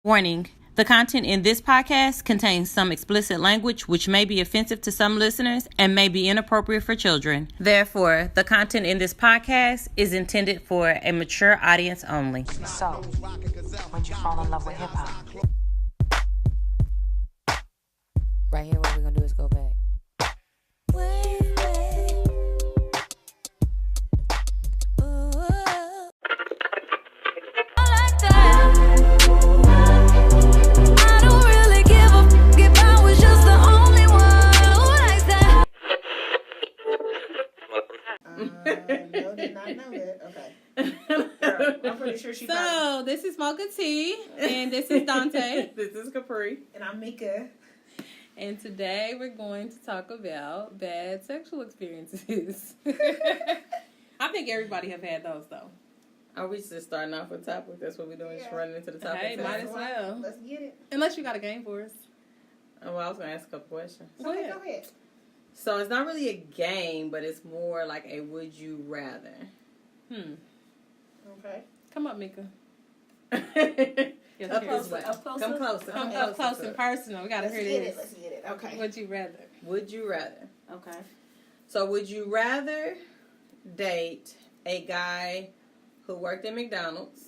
Warning. The content in this podcast contains some explicit language which may be offensive to some listeners and may be inappropriate for children. Therefore, the content in this podcast is intended for a mature audience only. So, when'd you fall in love with hip-hop? Right here, what we're gonna do is go back. No, did not know that. Okay. Girl, I'm pretty sure she So, this is Mochatea, and this is Dante. This is Capri. And I'm Mika. And today we're going to talk about bad sexual experiences. I think everybody have had those, though. Are we just starting off with topic? That's what we're doing, just running into the topic. Hey, might as well. Let's get it. Unless you got a game for us. Oh, well, I was going to ask a couple questions. Go ahead. Go ahead. So it's not really a game, but it's more like a would you rather. Okay. Come up, Mika. Up this way. Up closer? Come closer. Come up close and personal. We got to Let's hear get this. it. Let's get it. Okay. Would you rather? Would you rather? Okay. So would you rather date a guy who worked at McDonald's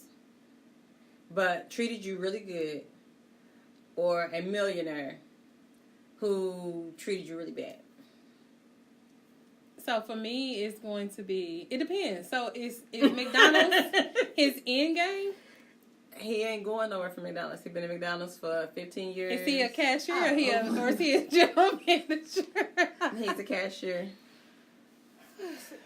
but treated you really good, or a millionaire who treated you really bad? So for me, it's going to be, it depends. So is McDonald's his end game? He ain't going nowhere from McDonald's. He's been at McDonald's for 15 years. Is he a cashier or is he a general manager? He's a cashier.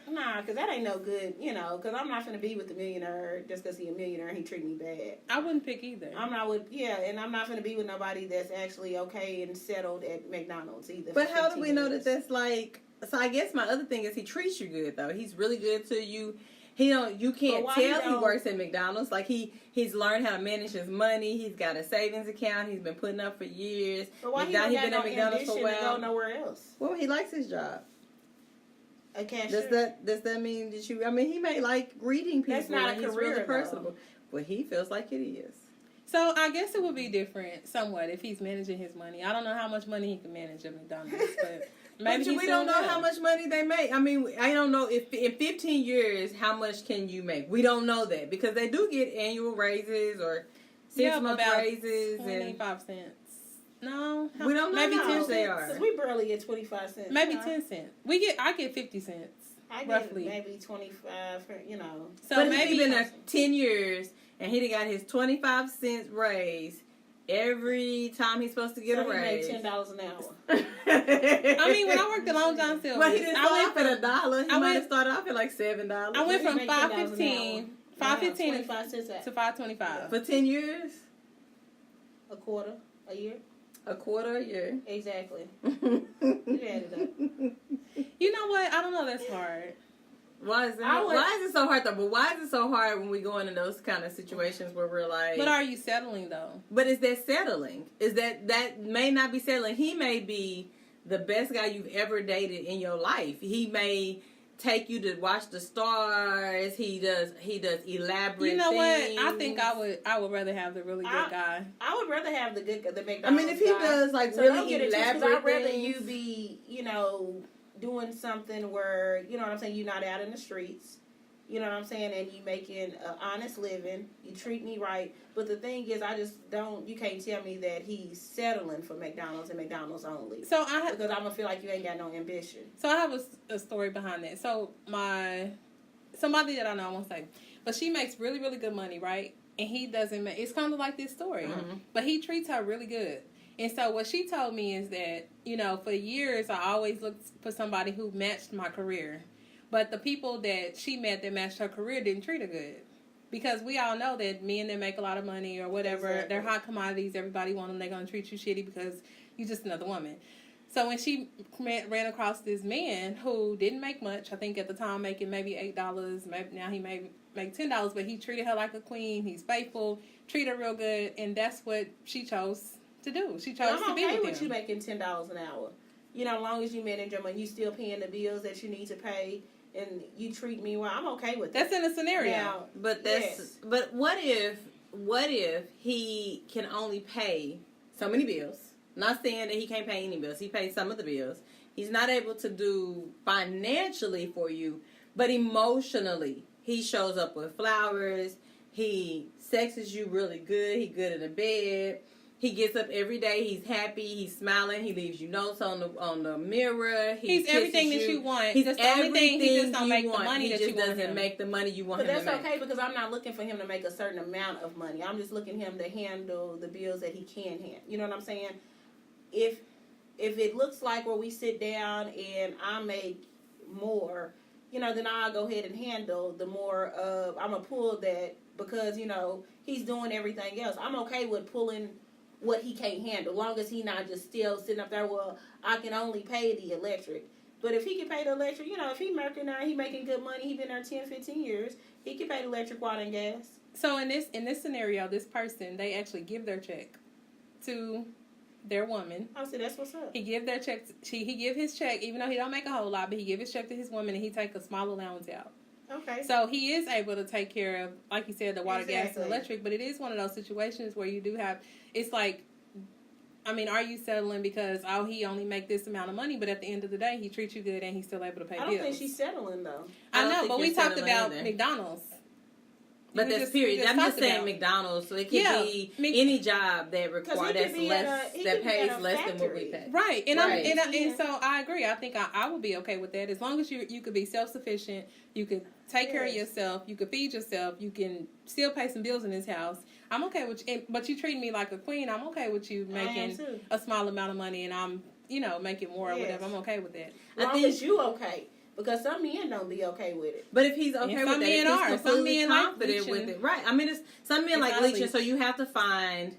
Nah, because that ain't no good, because I'm not going to be with the millionaire just because he's a millionaire and he treat me bad. I wouldn't pick either. I'm not with, and I'm not going to be with nobody that's actually okay and settled at McDonald's either. But how do we know that that's like... So I guess my other thing is he treats you good, though. He's really good to you. You can't tell he works at McDonald's. Like he's learned how to manage his money. He's got a savings account. He's been putting up for years. But why he been at McDonald's for a while? Go nowhere else? Well, he likes his job. A cashier. Does that mean that you? I mean, he may like greeting people. That's not a he's career, really personable. Well, he feels like it is. So I guess it would be different somewhat if he's managing his money. I don't know how much money he can manage at McDonald's, but maybe we don't know how much money they make. I mean, I don't know if in 15 years how much can you make. We don't know that because they do get annual raises or 6-month raises 25 cents. No, we don't know maybe how 10 much they cents. are. We barely get 25 cents. Maybe 10 cents. I get 50 cents. I roughly. get maybe 25. So but maybe he's been there 10 years and he got his 25 cents raise every time he's supposed to get a raise. He made $10 an hour. I mean, when I worked at Long John Silver, well, he didn't start off at $1. He might have started off at like $7. I went from $5.15 to $5.25 for 10 years. A quarter a year. A quarter a year. Exactly. You added up. You know what? I don't know. That's hard. Why is it so hard though? But why is it so hard when we go into those kind of situations where we're like? But are you settling though? But is that settling? Is that may not be settling? He may be the best guy you've ever dated in your life. He may take you to watch the stars. He does elaborate. You know things. what? I think I would rather have the really good guy. I would rather have the McDonald's. I mean, if he does like really elaborate I'd rather things, you be doing something where, you know what I'm saying, you're not out in the streets, you know what I'm saying, and you making an honest living, you treat me right. But the thing is, you can't tell me that he's settling for McDonald's and McDonald's only. Because I'm going to feel like you ain't got no ambition. So I have a story behind that. So somebody that I know, I won't say, but she makes really, really good money, right? And he doesn't it's kind of like this story. Mm-hmm. But he treats her really good. And so what she told me is that, for years I always looked for somebody who matched my career. But the people that she met that matched her career didn't treat her good. Because we all know that men that make a lot of money or whatever, exactly. They're hot commodities, everybody want them, they're going to treat you shitty because you're just another woman. So when she ran across this man who didn't make much, I think at the time making maybe $8, maybe now he may make $10, but he treated her like a queen, he's faithful, treated her real good, and that's what she chose to do. She chose to be with him. I'm okay with you making $10 an hour. As long as you manage your money, you still paying the bills that you need to pay, and you treat me well. I'm okay with that. That's in a scenario. Now, but what if what if he can only pay so many bills? Not saying that he can't pay any bills. He pays some of the bills. He's not able to do financially for you, but emotionally, he shows up with flowers. He sexes you really good. He good in the bed. He gets up every day. He's happy. He's smiling. He leaves you notes on the mirror. He's everything that you want. He's just the only thing he just don't make the want. money He that just you want doesn't him. make the money you want But him to that's make. okay because I'm not looking for him to make a certain amount of money. I'm just looking him to handle the bills that he can handle. You know what I'm saying? If it looks like where we sit down and I make more, you know, then I'll go ahead and handle the more of. I'm gonna pull that because you know he's doing everything else. I'm okay with pulling what he can't handle, long as he not just still sitting up there. Well, I can only pay the electric. But if he can pay the electric, you know, if he working there, he making good money, he been there 10, 15 years, he can pay the electric, water, and gas. So in this scenario, this person, they actually give their check to their woman. I said, that's what's up. He give their check. He give his check, even though he don't make a whole lot, but he give his check to his woman, and he take a small allowance out. Okay. So he is able to take care of, like you said, the water, gas, and Exactly. electric. But it is one of those situations where you do have. It's like, I mean, are you settling because he only make this amount of money, but at the end of the day, he treats you good and he's still able to pay I bills. don't think she's settling though. I I don't know, think but we you're talked settling about either. McDonald's. But We that's just- we period. just I'm just talked saying about- McDonald's, so it could Yeah, be Mc- any job that he requires could that's be less at he that could be pays at a less than what we factory. pay. Right, and Right. and so I agree. I think I would be okay with that as long as you could be self sufficient. You could take care of Yes. yourself. You could feed yourself. You can still pay some bills in this house. I'm okay with you, but you treat me like a queen. I'm okay with you I am making too. a small amount of money, and I'm making more or Yes. whatever. I'm okay with that. I Long think- as you okay. Because some men don't be okay with it. But if he's okay And with some that, men if are. he's Some completely men like confident with leeching. it, right? I mean, some men It's like not leeching, leech. so you have to find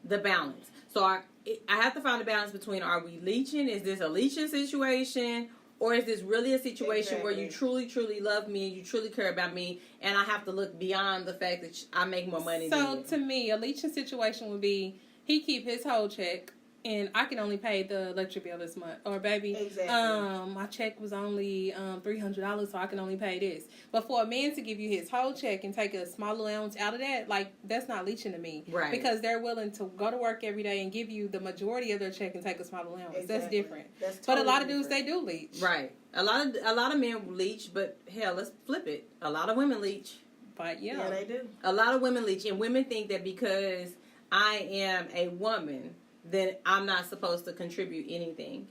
the balance. So I have to find the balance between: are we leeching? Is this a leeching situation? Or is this really a situation where you Exactly. truly love me and you truly care about me, and I have to look beyond the fact that I make more money than So you? to me, a leeching situation would be he keep his whole check, and I can only pay the electric bill this month. Or baby, Exactly. my check was only $300, so I can only pay this. But for a man to give you his whole check and take a small allowance out of that, like that's not leeching to me, Right. Because they're willing to go to work every day and give you the majority of their check and take a small allowance. That's Exactly. different. That's But a lot totally of dudes different. they do leech, Right. A lot of men leech, but hell, let's flip it. A lot of women leech. But Yeah, they do. A lot of women leech, and women think that because I am a woman, then I'm not supposed to contribute anything.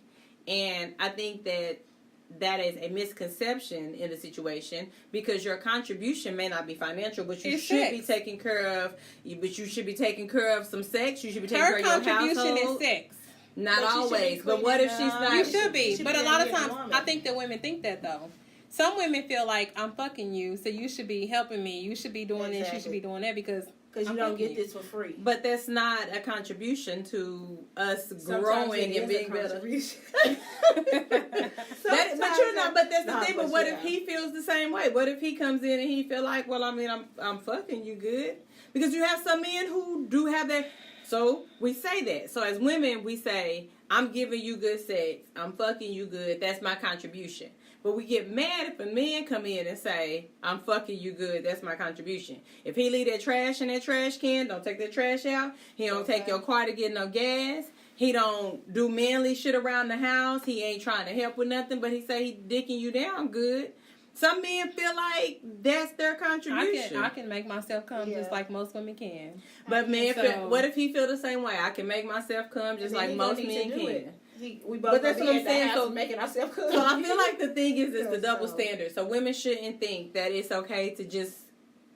And I think that is a misconception in the situation, because your contribution may not be financial, but you It's should be sex. taking care of. But you should be taking care of some sex. You should be taking her care of your contribution household. is sex. Not But you should be always. But what if she's cleaning up. not? You should be, You should but be a a lot of good times woman. I think that women think that though. Some women feel like I'm fucking you, so you should be helping me. You should be doing this. You should Exactly. be doing that because Because I'm you don't fucking get you. this for free. But that's not a contribution to us Sometimes growing it and is a being better. contribution. But you know, but that's the Nah, thing. But but what yeah. if he feels the same way? What if he comes in and he feel like, well, I mean, I'm fucking you good, because you have some men who do have that. So we say that. So as women, we say, I'm giving you good sex, I'm fucking you good. That's my contribution. But we get mad if a man come in and say, I'm fucking you good, that's my contribution. If he leave that trash in that trash can, don't take that trash out. He don't take your car to get no gas. He don't do manly shit around the house. He ain't trying to help with nothing, but he say he dicking you down good. Some men feel like that's their contribution. I can make myself come Yeah. just like most women can. But men, So- what if he feel the same way? I can make myself come just And then like he gonna most need men to do can. it. We both But that's gonna what be I'm at the saying, house so- making ourselves cook. So I feel like the thing is Yeah, the double so- standard. So women shouldn't think that it's okay to just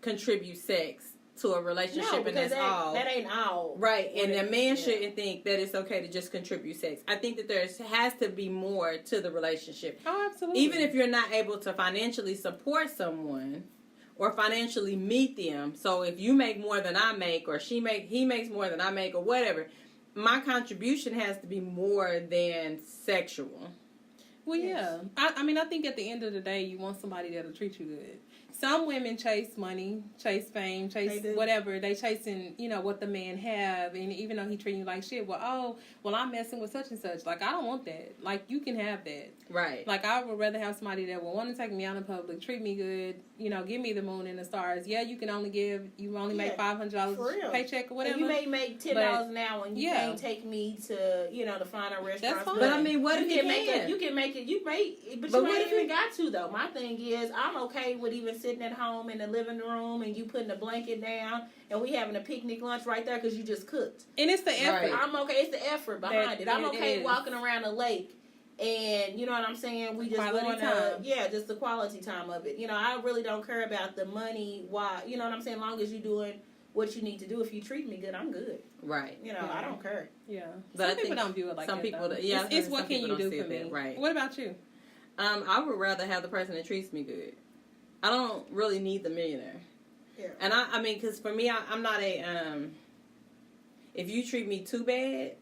contribute sex to a relationship no, and because that's all. that ain't all. Right, and What a it- man yeah. shouldn't think that it's okay to just contribute sex. I think that there has to be more to the relationship. Oh, absolutely. Even if you're not able to financially support someone or financially meet them. So if you make more than I make, or he makes more than I make, or whatever, my contribution has to be more than sexual. Well, yeah. I mean, I think at the end of the day, you want somebody that'll treat you good. some women chase money, chase fame, chase They do. whatever. They chasing, what the man have, and even though he treating you like shit, well, I'm messing with such and such. Like, I don't want that. Like, you can have that. Right. Like, I would rather have somebody that will want to take me out in public, treat me good, give me the moon and the stars. Yeah, you can only make $500 for real. paycheck or whatever. And you may make $10 an hour, and you yeah. can't take me to the finer restaurants. That's fine. But I mean, what if you make can? it? You can make it. But you ain't even got to though. My thing is, I'm okay with even sitting at home in the living room and you putting a blanket down and we having a picnic lunch right there because you just cooked. And it's the effort. Right. I'm okay. It's the effort behind it. I'm okay is. walking around the lake. And you know what I'm saying? We just Quality going time. just the quality time of it. I really don't care about the money. Why? You know what I'm saying? As long as you're doing what you need to do. If you treat me good, I'm good. Right. I don't care. Yeah. But Some people don't view it like some that. people, though. yeah. It's what some can people you don't do see for me? that. Right. What about you? I would rather have the person that treats me good. I don't really need the millionaire. Yeah. And I mean, because for me, I'm not if you treat me too bad,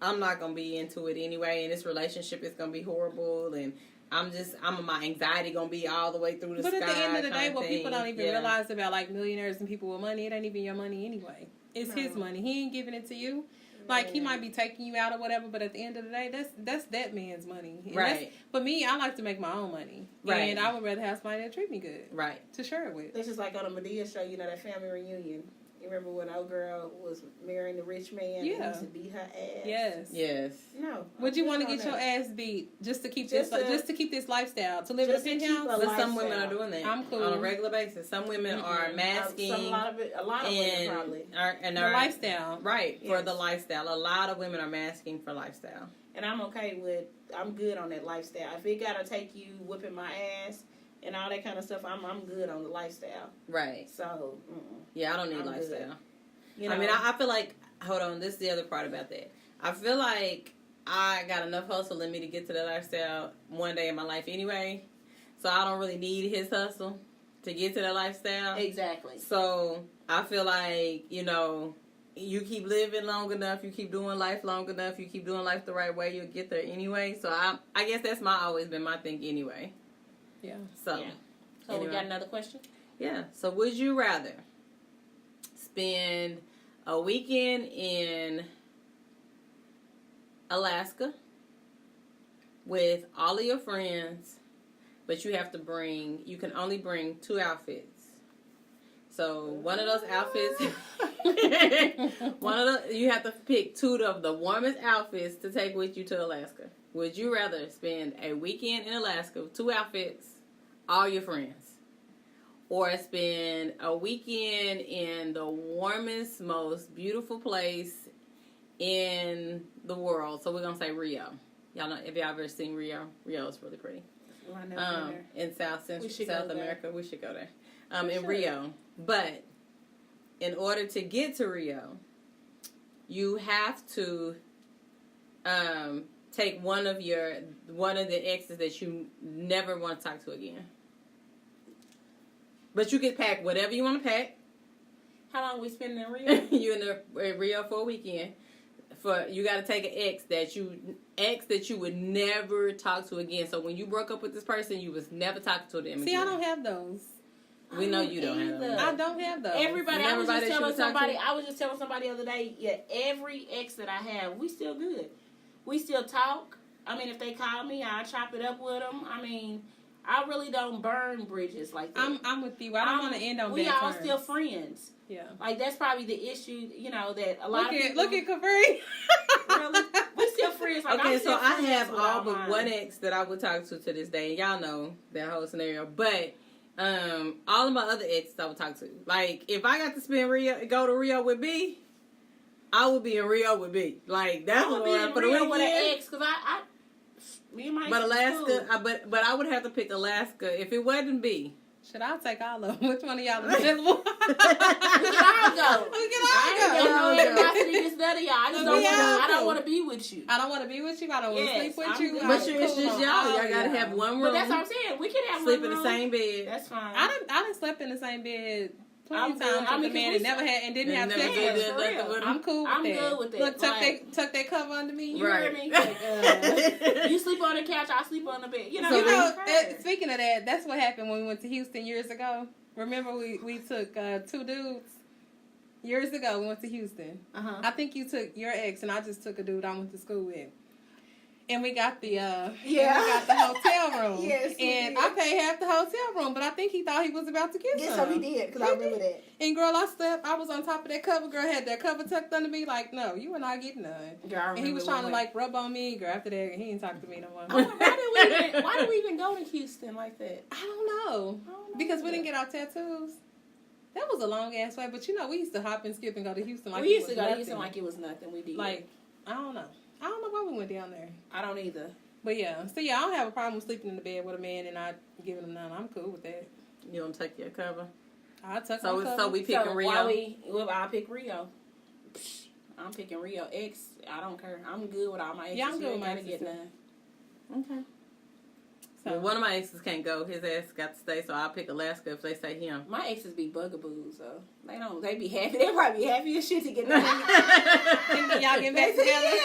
I'm not going to be into it anyway. And this relationship is going to be horrible. And my anxiety going to be all the way through the sky. But at the end of the day, what thing. people don't even realize about like millionaires and people with money, it ain't even your money anyway. It's his money. He ain't giving it to you. Like, he might be taking you out or whatever, but at the end of the day, that's that man's money. And right. For me, I like to make my own money. Right. And I would rather have somebody that treat me good. Right. To share it with. That's just like on a Medea show, that family reunion. You remember when old girl was marrying the rich man and he used to beat her ass? Yes. Yes. No. Would you want to get your ass beat just to keep this lifestyle, to live in a penthouse? But some women are doing that. I'm cool. On a regular basis. Some women are masking. A lot of women probably. And the lifestyle. Right, yes. for the lifestyle. A lot of women are masking for lifestyle. And I'm good on that lifestyle. If it got to take you whipping my ass and all that kind of stuff, I'm good on the lifestyle. Right. So, yeah, I don't need I'm lifestyle. Good. I mean, I feel like, hold on, this is the other part about that. I feel like I got enough hustle in me to get to that lifestyle one day in my life anyway. So I don't really need his hustle to get to that lifestyle. Exactly. So I feel like, you keep living long enough, you keep doing life long enough, you keep doing life the right way, you'll get there anyway. So I guess that's always been my thing anyway. Yeah. So, we got another question? Yeah. So would you rather spend a weekend in Alaska with all of your friends, but you can only bring 2 outfits. So one of those outfits, you have to pick 2 of the warmest outfits to take with you to Alaska. Would you rather spend a weekend in Alaska with 2 outfits, all your friends, or spend a weekend in the warmest, most beautiful place in the world? So we're going to say Rio. Y'all know, if y'all ever seen Rio, Rio is really pretty. In South America, we should go there. In Rio. But in order to get to Rio, you have to take one of the exes that you never want to talk to again. But you can pack whatever you want to pack. How long we spending in Rio? You in Rio for a weekend. You got to take an ex that you would never talk to again. So when you broke up with this person, you was never talking to them again. See, I don't have those. We know you don't have those. I don't have those. I was just telling somebody the other day, every ex that I have, we still good. We still talk. I mean, if they call me, I chop it up with them. I mean, I really don't burn bridges like that. I'm with you. I don't want to end on bad terms. We all still friends. Yeah. Like, that's probably the issue, that a lot of people... Look at Capri. Really? We still friends. Like, okay, so I have all all but one ex that I would talk to this day. And y'all know that whole scenario. But all of my other exes I would talk to. Like, if I got to go to Rio with B, I would be in Rio with B. Like, that's what I would be in Rio with an ex. Because me and my ex. But Alaska, but I would have to pick Alaska if it wasn't B. Should I take all of them? Which one of y'all is available? We can all go. I ain't got no animosity against none of y'all. I don't want to be with you. I don't want to be with you. I don't want to sleep with you. But it's just y'all. Y'all got to have one room. But that's what I'm saying. We can have sleep one room. in the same bed. That's fine. I done slept in the same bed plenty I'm of good. times I with mean, a man 'cause and we- never had and didn't have never sex. did Yeah, for nothing real. with him. I'm cool with I'm that. good with that. Look, Like- tuck that cover under me. You hear me? Like, you sleep on the couch, I sleep on the bed. You know, You know, concur. speaking of that, that's what happened when we went to Houston years ago. Remember we took 2 dudes years ago. We went to Houston. Uh-huh. I think you took your ex, and I just took a dude I went to school with. And we got the Yeah. we got the hotel room. Yes, we and did. I paid half the hotel room, but I think he thought he was about to get Guess some. so he did, because I remember that. And girl, I was on top of that cover. Girl had that cover tucked under me. Like, no, you were not getting none. Girl, I And he was trying to remember like rub on me. Girl, after that, he didn't talk to me no more. Oh, why did we even go to Houston like that? I don't know. Because we didn't get our tattoos. That was a long ass way, but you know, we used to hop and skip and go to Houston like We it used to was go to nothing. Houston like it was nothing. We did. Like, I don't know why we went down there. I don't either. But yeah, so yeah, I don't have a problem with sleeping in the bed with a man and not giving him none. I'm cool with that. You don't take your cover. I'll tuck So my cover. so we picking Rio. I'll pick Rio. Psh, I'm picking Rio. Ex, I don't care. I'm good with all my exes. Yeah, I'm good You with my ain't gotta exes, get none. Okay. So, Well, one of my exes can't go. His ass got to stay, so I'll pick Alaska if they say him. My exes be bugaboos, so they be happy. They probably be happy as shit to get the think y'all get back together.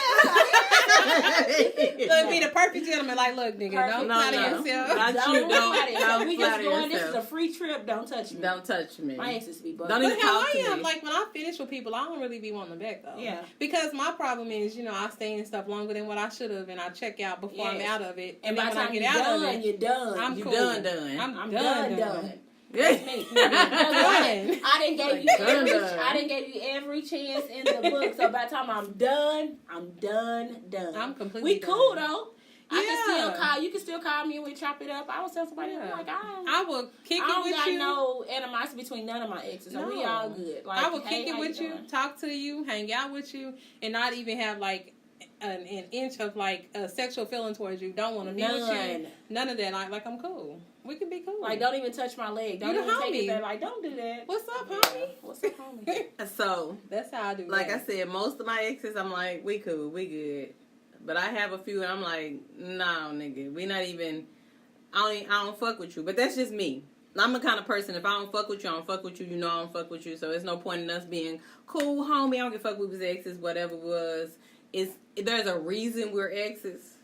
Look, be the perfect gentleman. Like, look, nigga, Perfect. don't No, flatter no. yourself. Not Don't you, flatter yourself. don't We just flatter going. This is yourself. a free trip. Don't touch me. Don't touch me. My exes be bugaboos. Don't But even how talk I to am, me. like when I finish with people, I don't really be wanting them back though. Yeah. Because my problem is, you know, I stay in stuff longer than what I should have, and I check out before I'm Yes. out of it. And then by the when time I get you're out of done, it, you're done. I'm You cool. done. I'm done. done. That's me. I didn't give you Done. I didn't give you every chance in the book. So by the time I'm done. I'm completely We cool done. though. I can still Yeah. call. You can still call me and we chop it up. I was telling somebody, Yeah. I'm like, I will kick I it don't with got you. no animosity between none of my exes. So we No. all good. Like, I will hey, kick it how with you, doing? talk to you, hang out with you, and not even have like an inch of like a sexual feeling towards you. Don't want to be with you. None. None of that. Like I'm cool. We can be cool. Like, don't even touch my leg. Don't You the even take homie. it there. Like, don't do that. What's up, homie? What's up, homie? So, That's how I do. like that. I said, most of my exes, I'm like, we cool, we good. But I have a few, and I'm like, no, nigga, we not even. I don't fuck with you. But that's just me. I'm the kind of person, if I don't fuck with you, I don't fuck with you. You know I don't fuck with you. So there's no point in us being cool, homie. I don't give a fuck with his exes, whatever it was. There's a reason we're exes.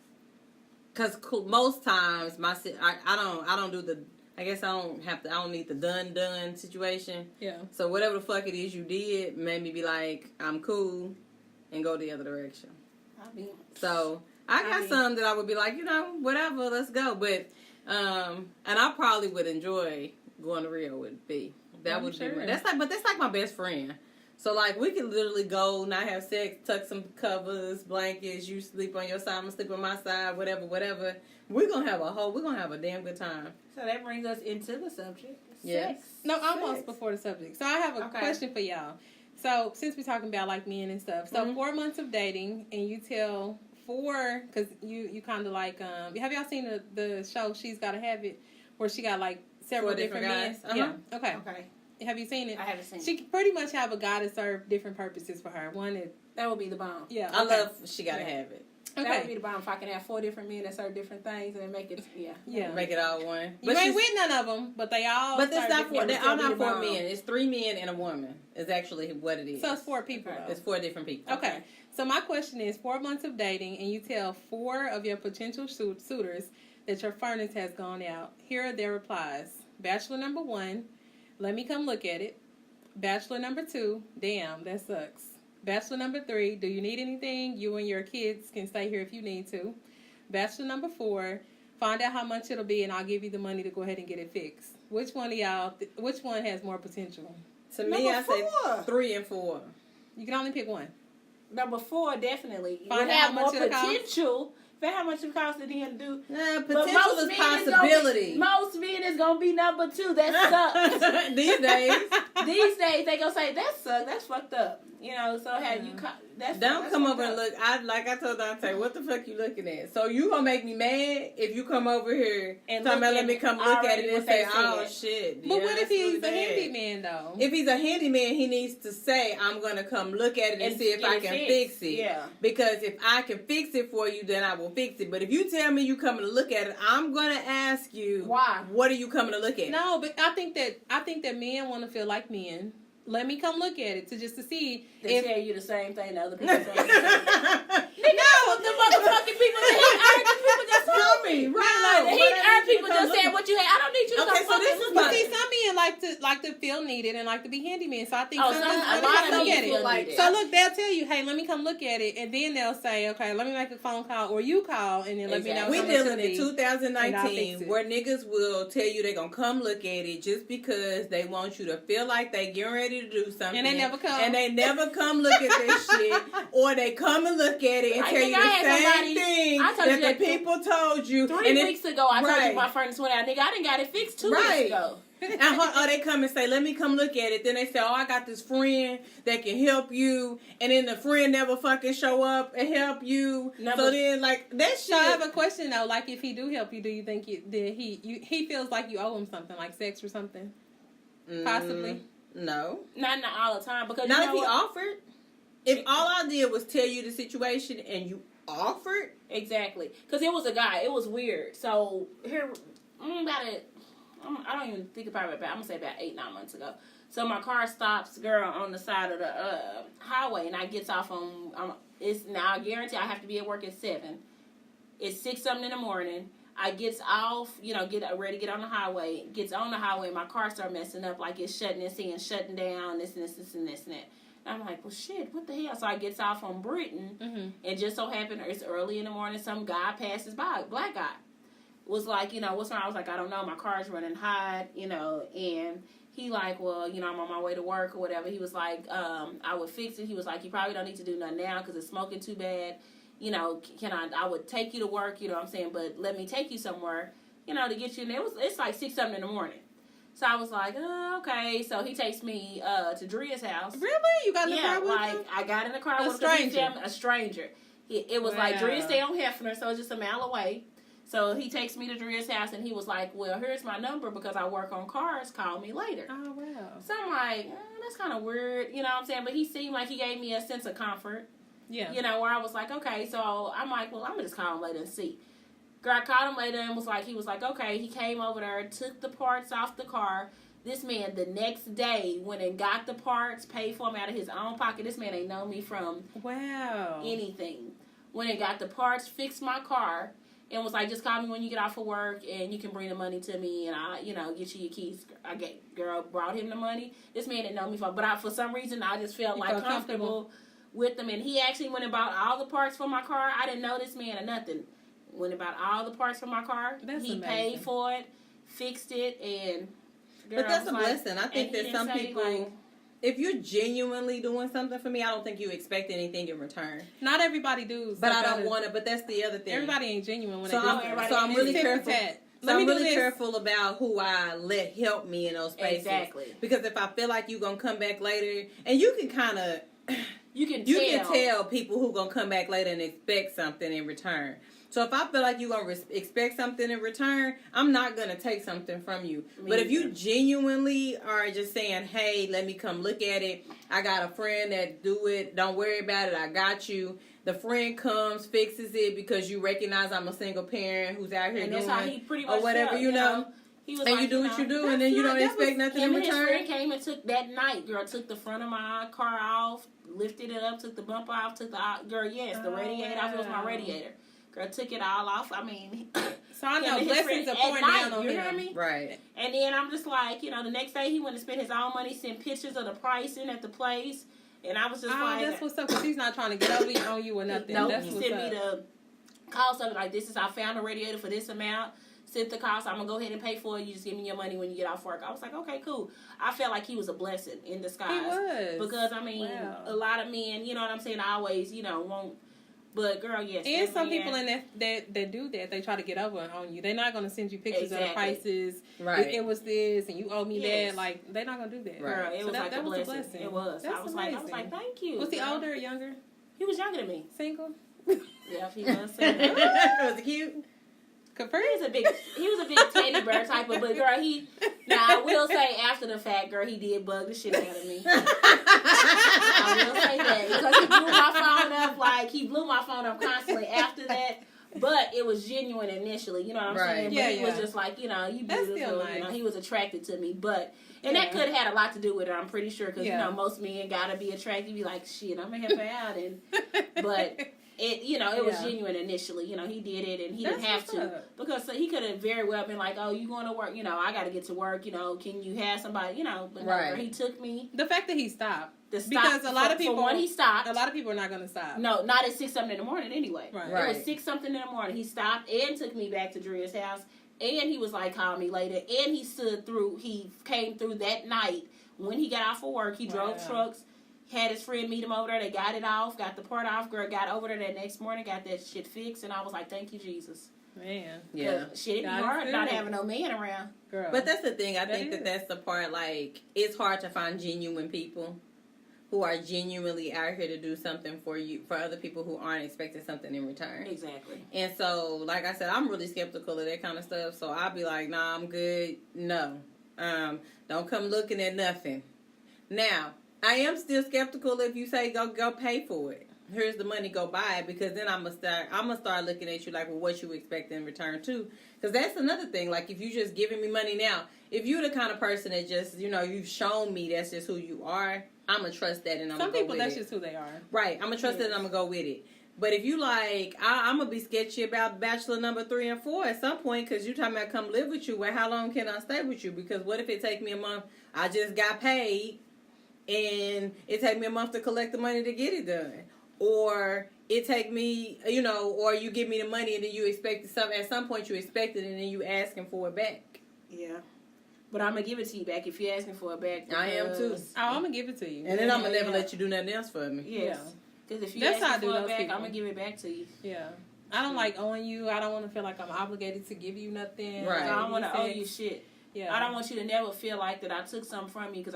Because most times, I don't do the. I guess I don't need the done situation. Yeah. So whatever the fuck it is you did made me be like, I'm cool, and go the other direction. So I got some that I would be like, you know, whatever, let's go. But and I probably would enjoy going to Rio with B. That I'm would sure. be that's like my best friend. So like we could literally go, not have sex, tuck some covers, blankets, you sleep on your side, I'm gonna sleep on my side, whatever. We're gonna have a damn good time. So that brings us into the subject. Yes. Sex. No, almost Sex. before the subject. So I have a Okay. question for y'all. So since we're talking about like men and stuff, so 4 months of dating, and you tell 4 because you kind of like have y'all seen the show She's Gotta Have It, where she got like several 4 different men? guys? Uh-huh. Yeah. Okay. Okay. Have you seen it? I haven't seen She pretty much have a guy to serve different purposes for her. One is That would be the bomb. yeah. I okay. love She Gotta Yeah. Have It. That would be Okay. the bomb if I can have 4 different men that serve different things and then make it, Yeah. Make it all one. You ain't with none of them, but they all. But it's serve not different- four. They're still all be not the 4 bomb. men. It's 3 men and a woman. Is actually what it is. So it's 4 people. Okay. Though. It's 4 different people. Okay. So my question is, 4 months of dating, and you tell 4 of your potential suitors that your furnace has gone out. Here are their replies. Bachelor number 1, let me come look at it. Bachelor number 2, damn, that sucks. Bachelor number 3, do you need anything? You and your kids can stay here if you need to. Bachelor number 4, find out how much it'll be, and I'll give you the money to go ahead and get it fixed. Which one of y'all? Which one has more potential? To me, I Number say 4. 3 and 4. You can only pick one. Number 4 definitely. Find Would out have how more much it'll cost. potential. Find how much it costs to then do. But Potential most is men possibility. Most men is gonna be number 2. That sucks. These days. These days they gonna say that sucks. That's fucked up. You know, so have you? That's Don't come over fucked and up. look. Like I told Dante, what the fuck you looking at? So you gonna make me mad if you come over here And talking look about let at me it, come look at already it and what say, they oh said. shit. But Yeah, what if that's he's really a bad. handyman though? If he's a handyman, he needs to say, I'm gonna come look at it and see if get I it can fixed. fix it. Yeah. Because if I can fix it for you, then I will fix it. But if you tell me you coming to look at it, I'm gonna ask you Why? What are you coming to look at? No, but I think that men want to feel like men. Let me come look at it to see They if tell you the same thing the other people say. No, The motherfucking people that he earned, the people just told me. Right. He earned people just saying what you had. I don't need you to Okay, come so this fucking is look my- at see, it. some men like to feel needed and like to be handyman. So I think Oh, some some- men a let me lot come of look men at feel it. like So look, they'll tell you, hey, let me come look at it, and then they'll say, okay, let me make a phone call, or you call, and then let me know. Exactly. We how much dealing it'll in be. And I'll fix 2019 it. where niggas will tell you they gonna come look at it just because they want you to feel like they getting ready to do something. And they never come. And they never come look at this shit. Or they come and look at it and Like, tell nigga, you I the had same somebody- thing I told that you the that people told you. 3 And weeks ago, I told Right. you my furnace went out. Nigga, I didn't got it fixed 2 Right. weeks ago. or they come and say, let me come look at it. Then they say, oh, I got this friend that can help you. And then the friend never fucking show up and help you. Never. So then, like, that shit. So I have a question though. Like, if he do help you, do you think that he feels like you owe him something, like sex or something? Possibly. No. Not all the time. Because Not you if know he what? offered. If all I did was tell you the situation and you offered. Exactly. Because it was a guy. It was weird. So, here, I don't even think about it, but I'm going to say about 8-9 months ago. So, my car stops, girl, on the side of the highway, and I gets off on, now I guarantee I have to be at work at 7. It's 6-something in the morning. I gets off, get ready to get on the highway. Gets on the highway, and my car start messing up, like it's shutting down, this, and that. I'm like, well, shit, what the hell? So I gets off on Britain, and just so happened it's early in the morning, some guy passes by, black guy. Was like, what's wrong? I was like, I don't know, my car's running hot, and he like, well, I'm on my way to work or whatever. He was like, I would fix it. He was like, you probably don't need to do nothing now because it's smoking too bad. I would take you to work, what I'm saying, but let me take you somewhere, to get you in there. It's like 6-something in the morning. So I was like, oh, okay. So he takes me to Dria's house. Really? You got in the car with him? I got in the car A with him 'cause he stranger. said a stranger. It was like Drea stay on Hefner, so it's just a mile away. So he takes me to Dria's house, and he was like, well, here's my number because I work on cars. Call me later. Oh, wow. So I'm like, that's kind of weird, what I'm saying? But he seemed like he gave me a sense of comfort, Yeah. where I was like, okay. So I'm like, well, I'm going to just call him later and see. Girl, I called him later and he was like, okay. He came over there, took the parts off the car. This man, the next day, went and got the parts, paid for them out of his own pocket. This man ain't known me from anything. Went and got the parts, fixed my car, and was like, just call me when you get off of work, and you can bring the money to me, and I, get you your keys. Brought him the money. This man didn't know me but for some reason, I just felt like comfortable with him. And he actually went and bought all the parts for my car. I didn't know this man or nothing. Went and bought all the parts for my car. That's he amazing. paid for it, fixed it, and... Girl, But that's a I was blessing. I think and he that some didn't say, people, like, if you're genuinely doing something for me, I don't think you expect anything in return. Not everybody do. But I don't want to. But that's the other thing. Everybody ain't genuine when So they do I'm, stuff. so I'm really It's careful. tit for tat. So Let me I'm do really this. careful about who I let help me in those spaces. Exactly. Because if I feel like you're gonna come back later, and you can kind of, you can tell people who gonna come back later and expect something in return. So if I feel like you're gonna expect something in return, I'm not gonna take something from you. But if you genuinely are just saying, "Hey, let me come look at it. I got a friend that do it. Don't worry about it. I got you." The friend comes, fixes it because you recognize I'm a single parent who's out here and doing that's how he pretty much or whatever, felt, you know. He was And like, you do what you do, and then you don't expect nothing in him and his return. friend came and took that night, girl, took the front of my car off, lifted it up, took the bumper off, took the the radiator off. It was my radiator. Girl, took it all off. I mean, so I know blessings are pouring down on you him. hear me? Right. And then I'm just like, the next day he went and spent his own money, sent pictures of the pricing at the place, and I was just like, that's what's up. Because he's not trying to get over on you or nothing. No, That's he what's sent up. me the cost of it. Like, I found a radiator for this amount. Sent the cost. I'm going to go ahead and pay for it. You just give me your money when you get off work. I was like, okay, cool. I felt like he was a blessing in disguise. He was. Because, I mean, a lot of men, you know what I'm saying, I always, want But girl, yes. And that some man- people in that do that, they try to get over on you. They're not going to send you pictures of the prices. Right. It was this, and you owe me Yes. that. Like, they're not going to do that. Girl, it So was that like was a blessing. It was. That's I was like, thank you. Was he girl. older or younger? He was younger than me. Single? Yeah, he was. Single. Was it cute? Confirmed? He was a big teddy bear type of, but girl, now I will say after the fact, girl, he did bug the shit out of me. I will say that because he blew my phone up, like he blew my phone up constantly after that. But it was genuine initially, you know what I'm Right. saying? But Yeah, he was yeah. just like, you That's still beautiful, nice. he was attracted to me. But and Yeah. that could have had a lot to do with it, I'm pretty sure, because Yeah. most men gotta be attracted. You be like, shit, I'm gonna help her out, and but. It was Yeah. genuine initially. He did it, and he That's didn't have what's to up. because so he could have very well been like, "Oh, you going to work? I got to get to work. Can you have somebody? But no, Right. he took me. The fact that he stopped. The stop, Because a lot of for people- when he stopped. A lot of people are not going to stop. No, not at 6-something in the morning anyway. Right. Right. It was 6-something in the morning. He stopped and took me back to Drea's house, and he was like, "Call me later." And he stood through. He came through that night when he got off of work. He drove Wow. trucks. Had his friend meet him over there. They got it off, got the part off. Girl got over there that next morning, got that shit fixed, and I was like, "Thank you, Jesus." Man. Yeah. 'Cause shit, it'd be God is hard not good. having no man around. Girl. But that's the thing. I think is. that's the part. Like, it's hard to find genuine people who are genuinely out here to do something for you, for other people who aren't expecting something in return. Exactly. And so, like I said, I'm really skeptical of that kind of stuff. So I'll be like, nah, I'm good. No. Don't come looking at nothing. Now, I am still skeptical if you say go pay for it. Here's the money, go buy it, because then I'm gonna start looking at you like, well, what you expect in return too? Because that's another thing. Like, if you just giving me money now, if you're the kind of person that just, you've shown me that's just who you are, I'm gonna trust that and I'm some gonna go people, with that's it. just who they are. Right, I'm gonna trust it and I'm gonna go with it. But if you like, I'm gonna be sketchy about bachelor number 3 and 4 at some point, because you talking about come live with you. Well, how long can I stay with you? Because what if it take me a month? I just got paid, and it take me a month to collect the money to get it done, or it take me, or you give me the money and then you expect at some point you expect it and then you asking for it back. Yeah. But I'm gonna give it to you back if you're asking for it back. I am too. because- Oh, I'm going to give it to you. And then I'm gonna never Yeah. let you do nothing else for me. Yes. Because if you That's how I ask do for it those back, people. I'm gonna give it back to you. Yeah. I don't like owing you. I don't want to feel like I'm obligated to give you nothing. Right. I don't want to owe Sex. you shit. Yeah. I don't want you to never feel like that I took something from you, because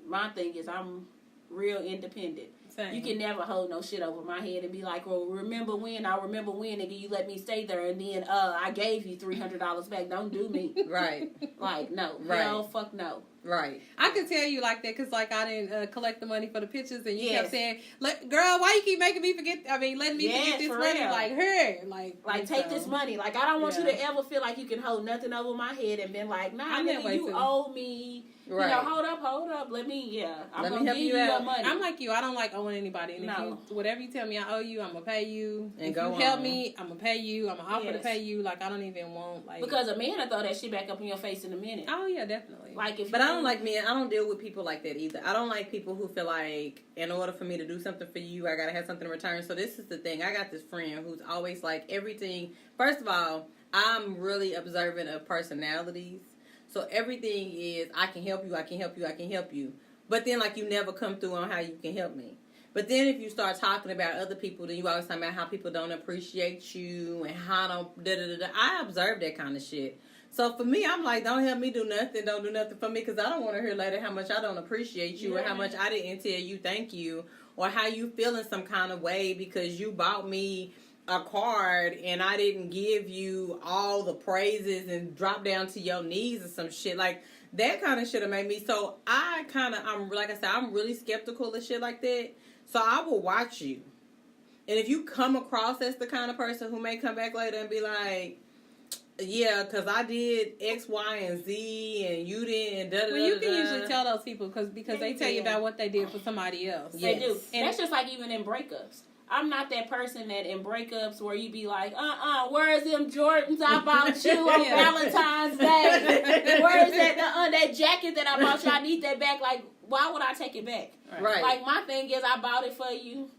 my thing is I'm real independent. Same. You can never hold no shit over my head and be like, well, remember when, nigga, you let me stay there and then I gave you $300 back. Don't do me. Right, Like, no. Right. Hell, fuck no. right. I could tell you like that because, like, I didn't collect the money for the pictures, and you Yes. kept saying, "Girl, why you keep making me forget? Letting me Yes, forget this for money." real. Like her, Like, take so- this money. Like, I don't want you Yeah. to ever feel like you can hold nothing over my head and been like, nah, I'm that nigga, way, you too. owe me. Right. Hold up. Let me Let me going to help give you you your out. money. I'm like you. I don't like owing anybody. And No. if whatever you tell me I owe you, I'm gonna pay you. And if go you help on. me, I'm gonna pay you. I'm gonna offer to Yes. pay you. Like, I don't even want because a man will throw that shit back up in your face in a minute. Oh yeah, definitely. Like, if But you, I don't like men. I don't deal with people like that either. I don't like people who feel like in order for me to do something for you, I gotta have something in return. So this is the thing. I got this friend who's always like everything. First of all, I'm really observant of personalities. So everything is I can help you. I can help you. I can help you. But then like you never come through on how you can help me. But then if you start talking about other people, then you always talking about how people don't appreciate you and how don't da-da-da-da. I observe that kind of shit. So for me, I'm like, don't help me do nothing. Don't do nothing for me, because I don't want to hear later how much I don't appreciate you or how much I didn't tell you thank you, or how you feel in some kind of way because you bought me a card and I didn't give you all the praises and drop down to your knees or some shit. Like, that kind of shit have made me. So I'm like I said, I'm really skeptical of shit like that. So I will watch you. And if you come across as the kind of person who may come back later and be like, yeah, because I did X, Y, and Z, and you didn't. Well, you can usually tell those people because they tell you about what they did for somebody else. They Yes. do. And that's just like even in breakups. I'm not that person that in breakups where you be like, where's them Jordans I bought you on Yeah. Valentine's Day? Where's that jacket that I bought you? I need that back. Like, why would I take it back? Right. Like, my thing is I bought it for you.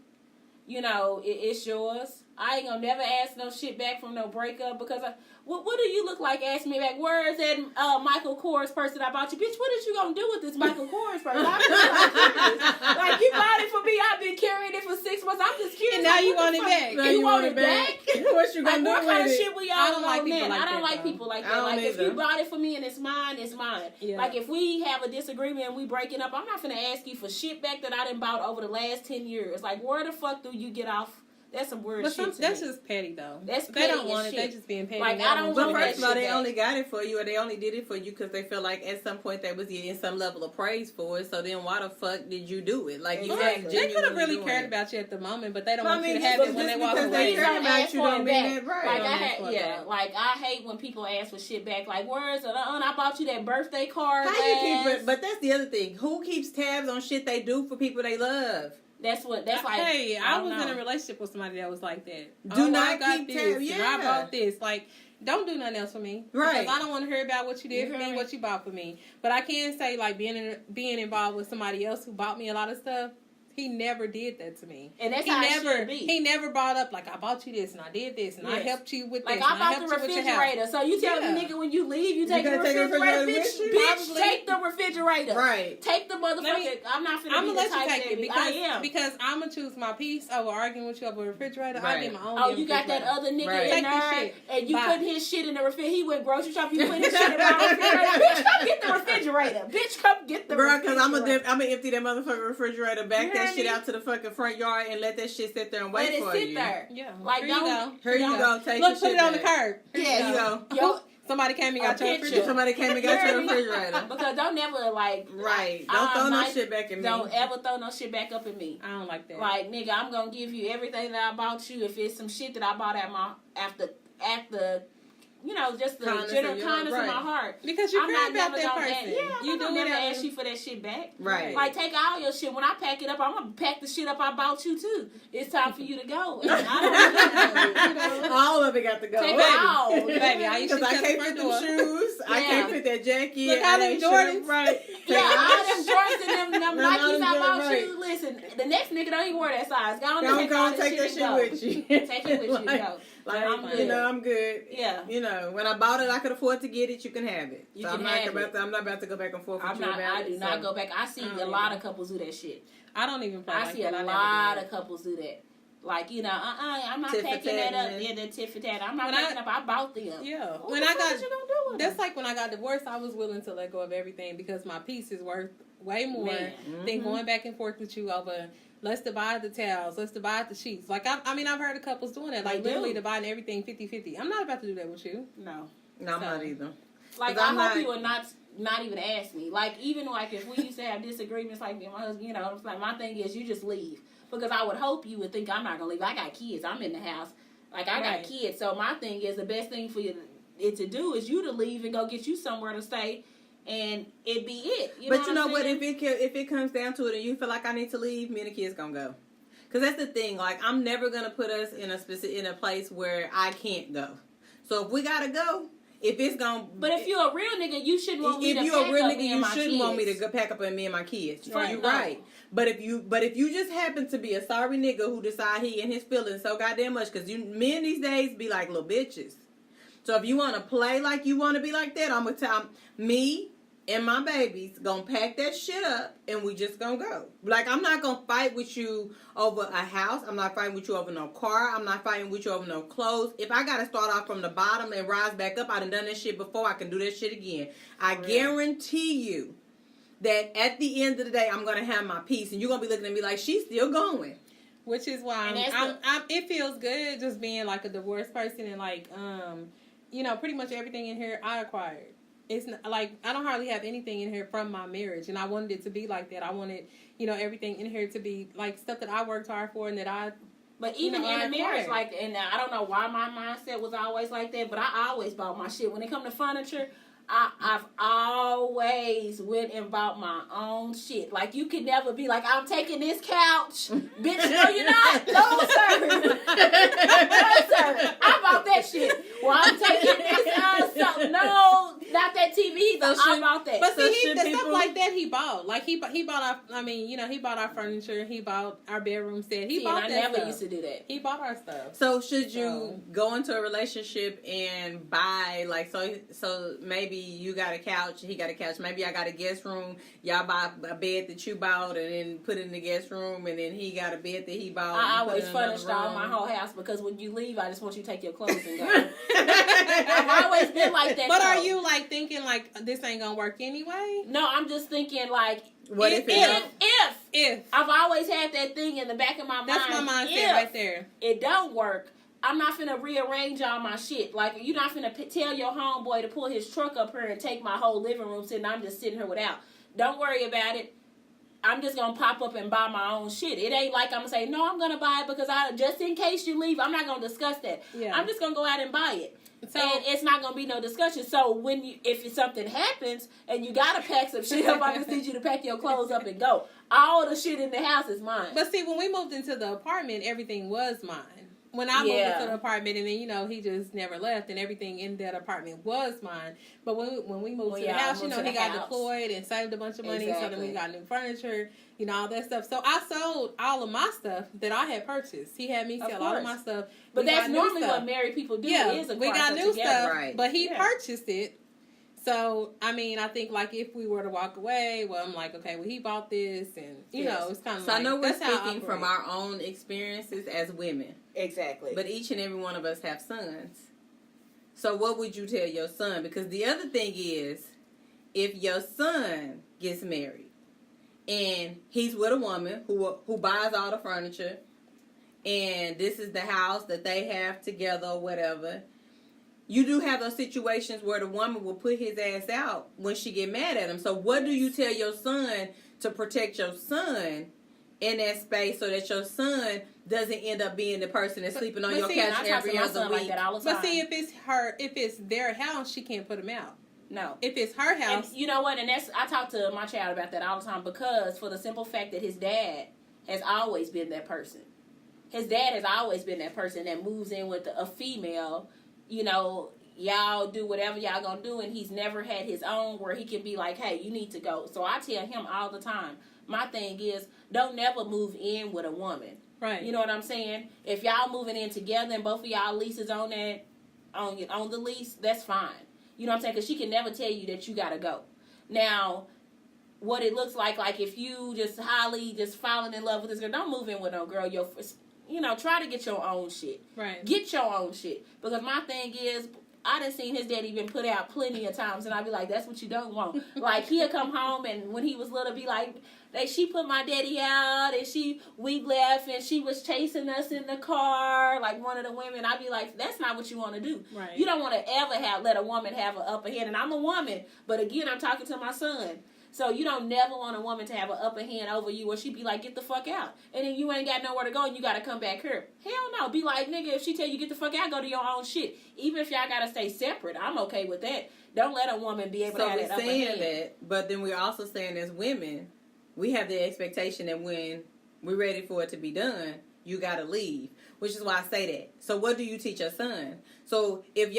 You know, it's yours. I ain't gonna never ask no shit back from no breakup because what do you look like asking me back? Where is that Michael Kors purse that I bought you? Bitch, what is you gonna do with this Michael Kors purse? I'm just like, you bought it for me. I've been carrying it for 6 months. I'm just curious. And now like, you want it back. Now You want it back? What you gonna Like, do what with kind of it? shit we I all don't like on people then? like I don't that, like though. people like I that. don't Like, if either. you bought it for me and it's mine, it's mine. Yeah. Like, if we have a disagreement and we breaking up, I'm not finna ask you for shit back that I done bought over the last 10 years. Like, where the fuck do you get off? That's some weird But shit to that's me. just petty, though. That's They don't petty want as it. shit. They just being petty. Like, They I don't But want first of all, that they shit only got it for you, or they only did it for you because they felt like at some point they was getting some level of praise for it. So then, why the fuck did you do it? Like you Exactly. was They could have genuinely really doing cared it. about you at the moment, but they don't But I want you mean, to have just it when they because walk they away. care about ask you for don't it mean back. that right. Like, Don't ask for it back. like, I hate when people ask for shit back. Like, where's it? I bought you that birthday card. How you keep last- it? But that's the other thing. Who keeps tabs on shit they do for people they love? That's like. Hey, I was don't in know. a relationship with somebody that was like that. Do I not got keep this, tab- and yeah. I bought this. Like, don't do nothing else for me. Right. Because I don't want to hear about what you did You for hear me, me? what you bought for me. But I can say, like, being involved with somebody else who bought me a lot of stuff, he never did that to me. And that's he how never, it should be. He never brought up, like, I bought you this, and I did this, and I Yes. helped you with Like, this, I and I bought helped the you with your house. refrigerator. So you tell Yeah. the nigga when you leave, you take the gotta take the refrigerator. refrigerator Bitch, with you? bitch, Probably. take the refrigerator. Right. Take the motherfucker. I'm not finna I'm be gonna the let you type take that it be- I am. because I'm gonna choose my peace over arguing with you over a refrigerator. I Right. get my own. Oh, damn you got that refrigerator. other nigga Right. in Take this there, shit. and you Bye. put his shit in the refrigerator. He went grocery shopping. You put his shit in my refrigerator. Bitch, come get the refrigerator. Bitch, come get the Bro, refrigerator. because I'm gonna empty that motherfucking refrigerator, back You that hear shit me? out to the fucking front yard, and let that shit sit there and wait Let it for sit you. there. Yeah. Like, Here you don't- go. Here you go. Take Look, your put shit it on the back. curb. Here Yeah. you go. Yo, Somebody came and A got your picture. refrigerator. Somebody came and got your refrigerator. because don't never like Right. Don't throw no might- shit back at me. Don't ever throw no shit back up at me. I don't like that. Like, nigga, I'm gonna give you everything that I bought you. If it's some shit that I bought after you know, just the Kindness general of your- kindness of right. my heart. Because you I'm care not about never that gonna person. Yeah, I'm you not do never it ask you for that shit back. Right. Like, take all your shit. When I pack it up, I'm gonna pack the shit up I bought you too. It's time for you to go. And I don't, All of it got to go. take Baby. it all. Baby, I used to Because I shut the can't front fit door. them shoes. I Yeah. can't fit that jacket. Look, all them I ain't sure- Jordans. Right. Yeah, all them Jordans and them No, Nikes I no, bought right. you. Listen, the next nigga don't even wear that size. Go on Go and on, take take that shit and go. with you. Take it with you. Like- Go. Like, I'm you good. know, I'm good. Yeah. You know, when I bought it, I could afford to get it. You can have it. You so can I'm not have about it. to. I'm not about to go back and forth with I'm you not. about I it. do not so. go back. I see I don't a either. lot of couples do that shit. I don't even play I like see that. a I never lot did. of couples do that. Like, you know, I'm not Tit for packing that up. tat, Yeah, that tit for tat. I'm not When packing up. I bought them. Yeah. What When the I fuck got is you gonna do with that's them? like when I got divorced, I was willing to let go of everything because my peace is worth way more Man. than going back and forth with you over let's divide the towels, let's divide the sheets. Like I mean I've heard of couples doing that, like They do. literally dividing everything 50-50. I'm not about to do that with you. No. No, I'm So- not either. Like, 'Cause I I'm hope not- you would not even ask me. Like, even like if we used to have disagreements, like me and my husband, you know, it's like my thing is you just leave. Because I would hope you would think I'm not gonna leave. I got kids. I'm in the house. Like, I Right. got kids. So my thing is the best thing for you to do is you to leave and go get you somewhere to stay, and it be it. But you know I'm what? saying? If it comes down to it, and you feel like I need to leave, me and the kids gonna go. Cause that's the thing. Like, I'm never gonna put us in a place where I can't go. So if we gotta go, if it's gonna. But if you're a real nigga, you shouldn't want me if to you're pack a real up nigga, me and you my shouldn't want me to kids. go pack up me and my kids. Right, You're no. right. But if you just happen to be a sorry nigga who decide he in his feelings so goddamn much, cause men these days be like little bitches. So if you want to play like you want to be like that, I'm gonna tell me and my babies gonna pack that shit up and we just gonna go. Like, I'm not gonna fight with you over a house. I'm not fighting with you over no car. I'm not fighting with you over no clothes. If I gotta start off from the bottom and rise back up, I done that shit before. I can do that shit again. I guarantee you that at the end of the day, I'm gonna have my peace, and you're gonna be looking at me like she's still going. Which is why And that's it feels good just being like a divorced person and like you know, pretty much everything in here I acquired. It's not, like I don't hardly have anything in here from my marriage, and I wanted it to be like that. I wanted, you know, everything in here to be like stuff that I worked hard for and that I. But even You know, in I a marriage, acquired. like, and I don't know why my mindset was always like that, but I always bought my shit. When it come to furniture, I've always went and bought my own shit. Like, you could never be like, I'm taking this couch. Bitch, no, you're not. No, sir. No, sir. I bought that shit. Well, I'm taking this, no, not that TV either. I bought that. But So see, should the people- stuff like that he bought. Like he bought our. I mean, he bought our furniture. He bought our bedroom set. He bought I that never stuff. used to do that. He bought our stuff. So should you go into a relationship and buy like so maybe you got a couch, he got a couch, maybe I got a guest room, y'all buy a bed that you bought and then put it in the guest room, and then he got a bed that he bought. I and put always it in another furnished all my room. whole house because when you leave, I just want you to take your clothes and go. I've always been like that. But though. are you like thinking like this ain't gonna work anyway? No, I'm just thinking like What if it if I've always had that thing in the back of my mind. That's my mindset if right there. it don't work, I'm not finna rearrange all my shit. Like, you're not finna tell your homeboy to pull his truck up here and take my whole living room sitting. I'm just sitting here without. Don't worry about it. I'm just gonna pop up and buy my own shit. It ain't like I'm gonna say, no, I'm gonna buy it because just in case you leave, I'm not gonna discuss that. Yeah. I'm just gonna go out and buy it. So And it's not gonna be no discussion. So if something happens and you gotta pack some shit up, I just need you to pack your clothes up and go. All the shit in the house is mine. but see, when we moved into the apartment, everything was mine. When I moved into the apartment, and then he just never left, and everything in that apartment was mine. But when we moved to the house, he got deployed and saved a bunch of money. So then we got new furniture, all that stuff. So I sold all of my stuff that I had purchased. He had me sell all of my stuff. But that's normally what married people do. Yeah, is we got new stuff, right. but he purchased it. So, I mean, I think, like, if we were to walk away, well, I'm like, okay, well, he bought this, and, you know, it's kind of So like, I know we're that's how I speaking from operate. our own experiences as women. Exactly. But each and every one of us have sons. So what would you tell your son? Because the other thing is, if your son gets married and he's with a woman who buys all the furniture, and this is the house that they have together or whatever, you do have those situations where the woman will put his ass out when she get mad at him. So what do you tell your son to protect your son in that space so that your son doesn't end up being the person that's sleeping on your couch every other week? Like that all the time. But see, if it's their house, she can't put him out. No. If it's her house, And you know what? And I talk to my child about that all the time because for the simple fact that his dad has always been that person. His dad has always been that person that moves in with a female. Y'all do whatever y'all gonna do, and he's never had his own where he can be like, hey, you need to go. So I tell him all the time, my thing is, don't never move in with a woman. right? You know what I'm saying? If y'all moving in together and both of y'all leases on that, on the lease, that's fine. You know what I'm saying? Because she can never tell you that you gotta go. Now, what it looks like if you just falling in love with this girl, don't move in with no girl. Try to get your own shit. Right. Get your own shit. Because my thing is, I done seen his daddy been put out plenty of times, and I be like, that's what you don't want. Like, he'll come home, and when he was little, be like, she put my daddy out, and we left, and she was chasing us in the car, like one of the women. I be like, that's not what you want to do. Right. You don't want to ever let a woman have an upper hand, and I'm a woman, but again, I'm talking to my son. So you don't never want a woman to have an upper hand over you, or she be like, get the fuck out. And then you ain't got nowhere to go, and you got to come back here. Hell no. Be like, nigga, if she tell you get the fuck out, go to your own shit. Even if y'all got to stay separate, I'm okay with that. Don't let a woman be able to have that upper hand. So we're saying that, but then we're also saying as women, we have the expectation that when we're ready for it to be done, you got to leave. Which is why I say that. So what do you teach your son? So if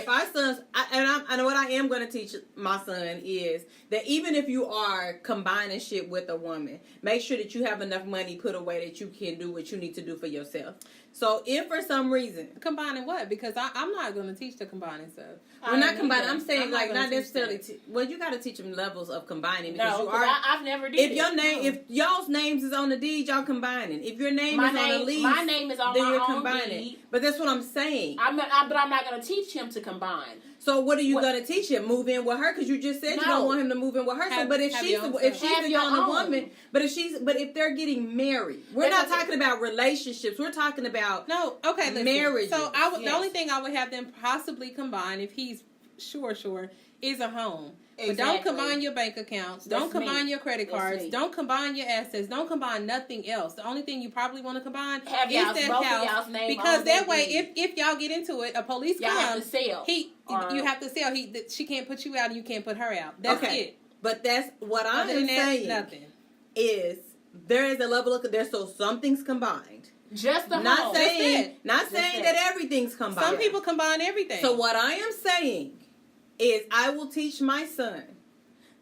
our sons, I know what I am going to teach my son is that even if you are combining shit with a woman, make sure that you have enough money put away that you can do what you need to do for yourself. So if for some reason, Combining what? Because I'm not going to teach the combining stuff. we're not combining. I'm saying I'm like not not gonna teach necessarily. Well, you got to teach them levels of combining because No, you 'cause are. I've never did If it. your name, if y'all's names is on the deed, y'all combining. If your name is on the lease, my name is on then my you're own combining. deed. But that's what I'm saying. But I'm not going to teach him to combine. So what are you going to teach him? Move in with her because you just said you don't No. want him to move in with her. Have- But if have she's your own if stuff. she's Have a your young own. woman, but if they're getting married, we're That's not what- talking about relationships. We're talking about No, okay, listen. marriages. So the Yes. only thing I would have them possibly combine, if he's sure, is a home. But don't Exactly. combine your bank accounts. Don't That's combine me. your credit That's cards. me. Don't combine your assets. Don't combine nothing else. The only thing you probably want to combine Have is y'all's- that both of house. y'all's name Because on that that way, deed. if y'all get into it, a police Y'all have comes. to sell. You have to sell. She can't put you out, and you can't put her out. That's okay. it. But that's what I'm Other than that, saying. nothing. Is there is a level of so something's combined. Just the Not home. saying it. not Just saying that. that everything's combined. Some people combine everything. So what I am saying is I will teach my son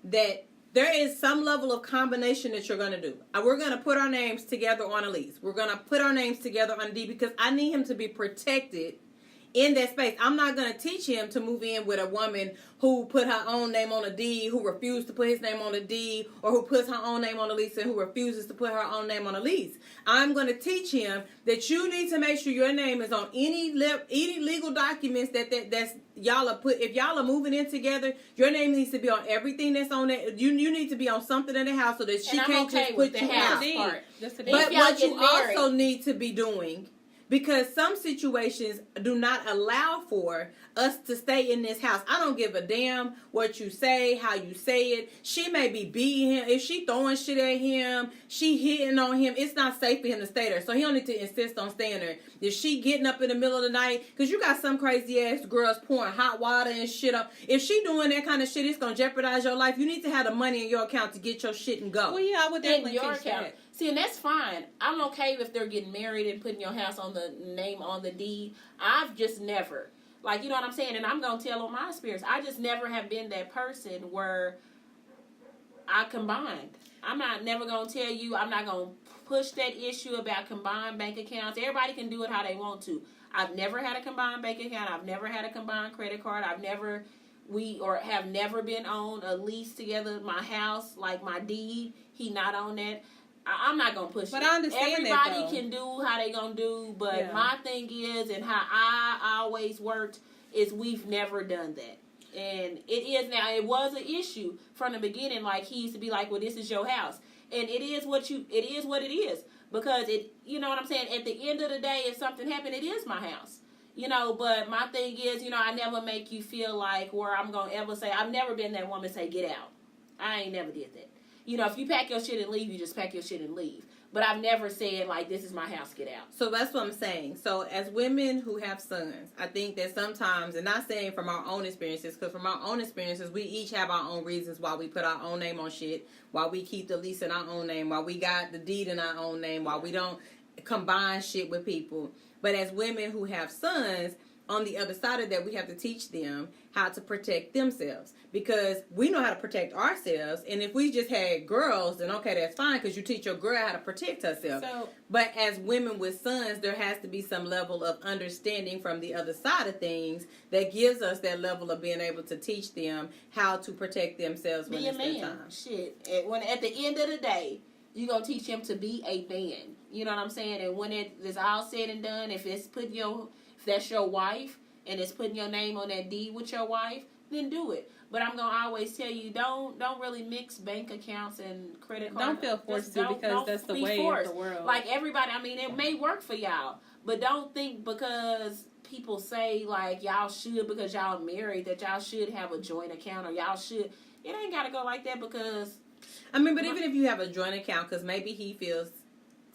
that there is some level of combination that you're going to do. We're going to put our names together on a lease. We're going to put our names together on a deed because I need him to be protected in that space. I'm not going to teach him to move in with a woman who put her own name on a deed, who refused to put his name on a deed, or who puts her own name on a lease and who refuses to put her own name on a lease. I'm going to teach him that you need to make sure your name is on any legal documents that's y'all are put. If y'all are moving in together, your name needs to be on everything that's on that. You need to be on something in the house so that she can't just put you out. But what you also need to be doing, because some situations do not allow for us to stay in this house. I don't give a damn what you say, how you say it. She may be beating him. If she throwing shit at him, she hitting on him, it's not safe for him to stay there. So he don't need to insist on staying there. If she getting up in the middle of the night, because you got some crazy ass girls pouring hot water and shit up. If she doing that kind of shit, it's going to jeopardize your life. You need to have the money in your account to get your shit and go. Well, yeah, I would definitely your teach account. that. See, and that's fine. I'm okay if they're getting married and putting your house on the name on the deed. I've just never, like, you know what I'm saying? And I'm going to tell on my experience. I just never have been that person where I combined. I'm never going to tell you, I'm not going to push that issue about combined bank accounts. Everybody can do it how they want to. I've never had a combined bank account. I've never had a combined credit card. Have never been on a lease together. My house, like my deed, he not on that. I'm not going to push it. But I understand Everybody that, can do how they going to do, but my thing is, and how I always worked, is we've never done that. And it is now, it was an issue from the beginning, like he used to be like, well, this is your house. And it is what it is. Because you know what I'm saying? At the end of the day, if something happened, it is my house. You know, but my thing is, you know, I never make you feel like where I'm going to ever say, I've never been that woman say, get out. I ain't never did that. You know, if you pack your shit and leave, you just pack your shit and leave. But I've never said, like, this is my house, get out. So that's what I'm saying. So as women who have sons, I think that sometimes, and not saying from our own experiences, because from our own experiences, we each have our own reasons why we put our own name on shit, why we keep the lease in our own name, why we got the deed in our own name, why we don't combine shit with people. But as women who have sons, on the other side of that, we have to teach them how to protect themselves, because we know how to protect ourselves. And if we just had girls, then okay, that's fine, because you teach your girl how to protect herself. But as women with sons, there has to be some level of understanding from the other side of things that gives us that level of being able to teach them how to protect themselves when it's their time. Shit. At the end of the day, you're going to teach him to be a man. You know what I'm saying? And when it is all said and done, if that's your wife and it's putting your name on that deed with your wife, then do it. But I'm going to always tell you, don't really mix bank accounts and credit cards. Don't feel forced to, because that's the way of the world. Like everybody, I mean, it may work for y'all, but don't think because people say like y'all should, because y'all married, that y'all should have a joint account, or y'all should. It ain't got to go like that, because I mean, but even if you have a joint account, because maybe he feels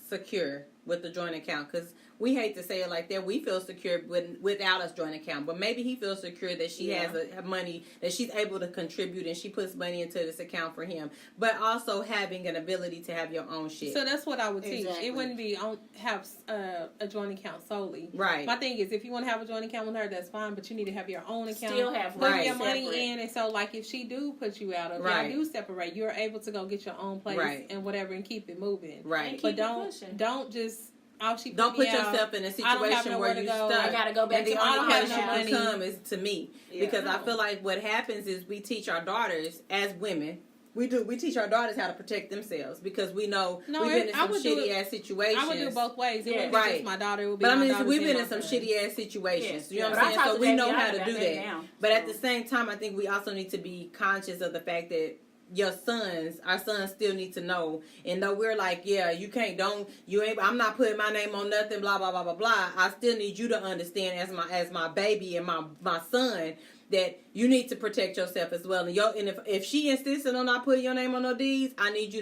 secure with the joint account, because we hate to say it like that, we feel secure without a joint account, but maybe he feels secure that she has money that she's able to contribute, and she puts money into this account for him, but also having an ability to have your own shit. So that's what I would teach. It wouldn't be have a joint account solely. Right. My thing is, if you want to have a joint account with her, that's fine, but you need to have your own account. Still have put your money in, and so like if she do put you out, or if right. y'all do separate, you're able to go get your own place right. and whatever, and keep it moving. Right. But don't just. Don't put yourself in a situation where you're stuck. I gotta go back and to the only place you money. can come is to me. Because I feel like what happens is we teach our daughters as women. We teach our daughters how to protect themselves, because we know we've been in some shitty ass situations. I would do both ways. It wouldn't be just my daughter. It would be but my I mean, daughter, we've been in some shitty ass situations. Yes. You know what I'm saying? So we know how to do that. But at the same time, I think we also need to be conscious of the fact that our sons still need to know, and though we're like, I'm not putting my name on nothing, blah blah blah blah blah, I still need you to understand as my baby and my son, that you need to protect yourself as well. And if she insisted on not putting your name on no deeds, I need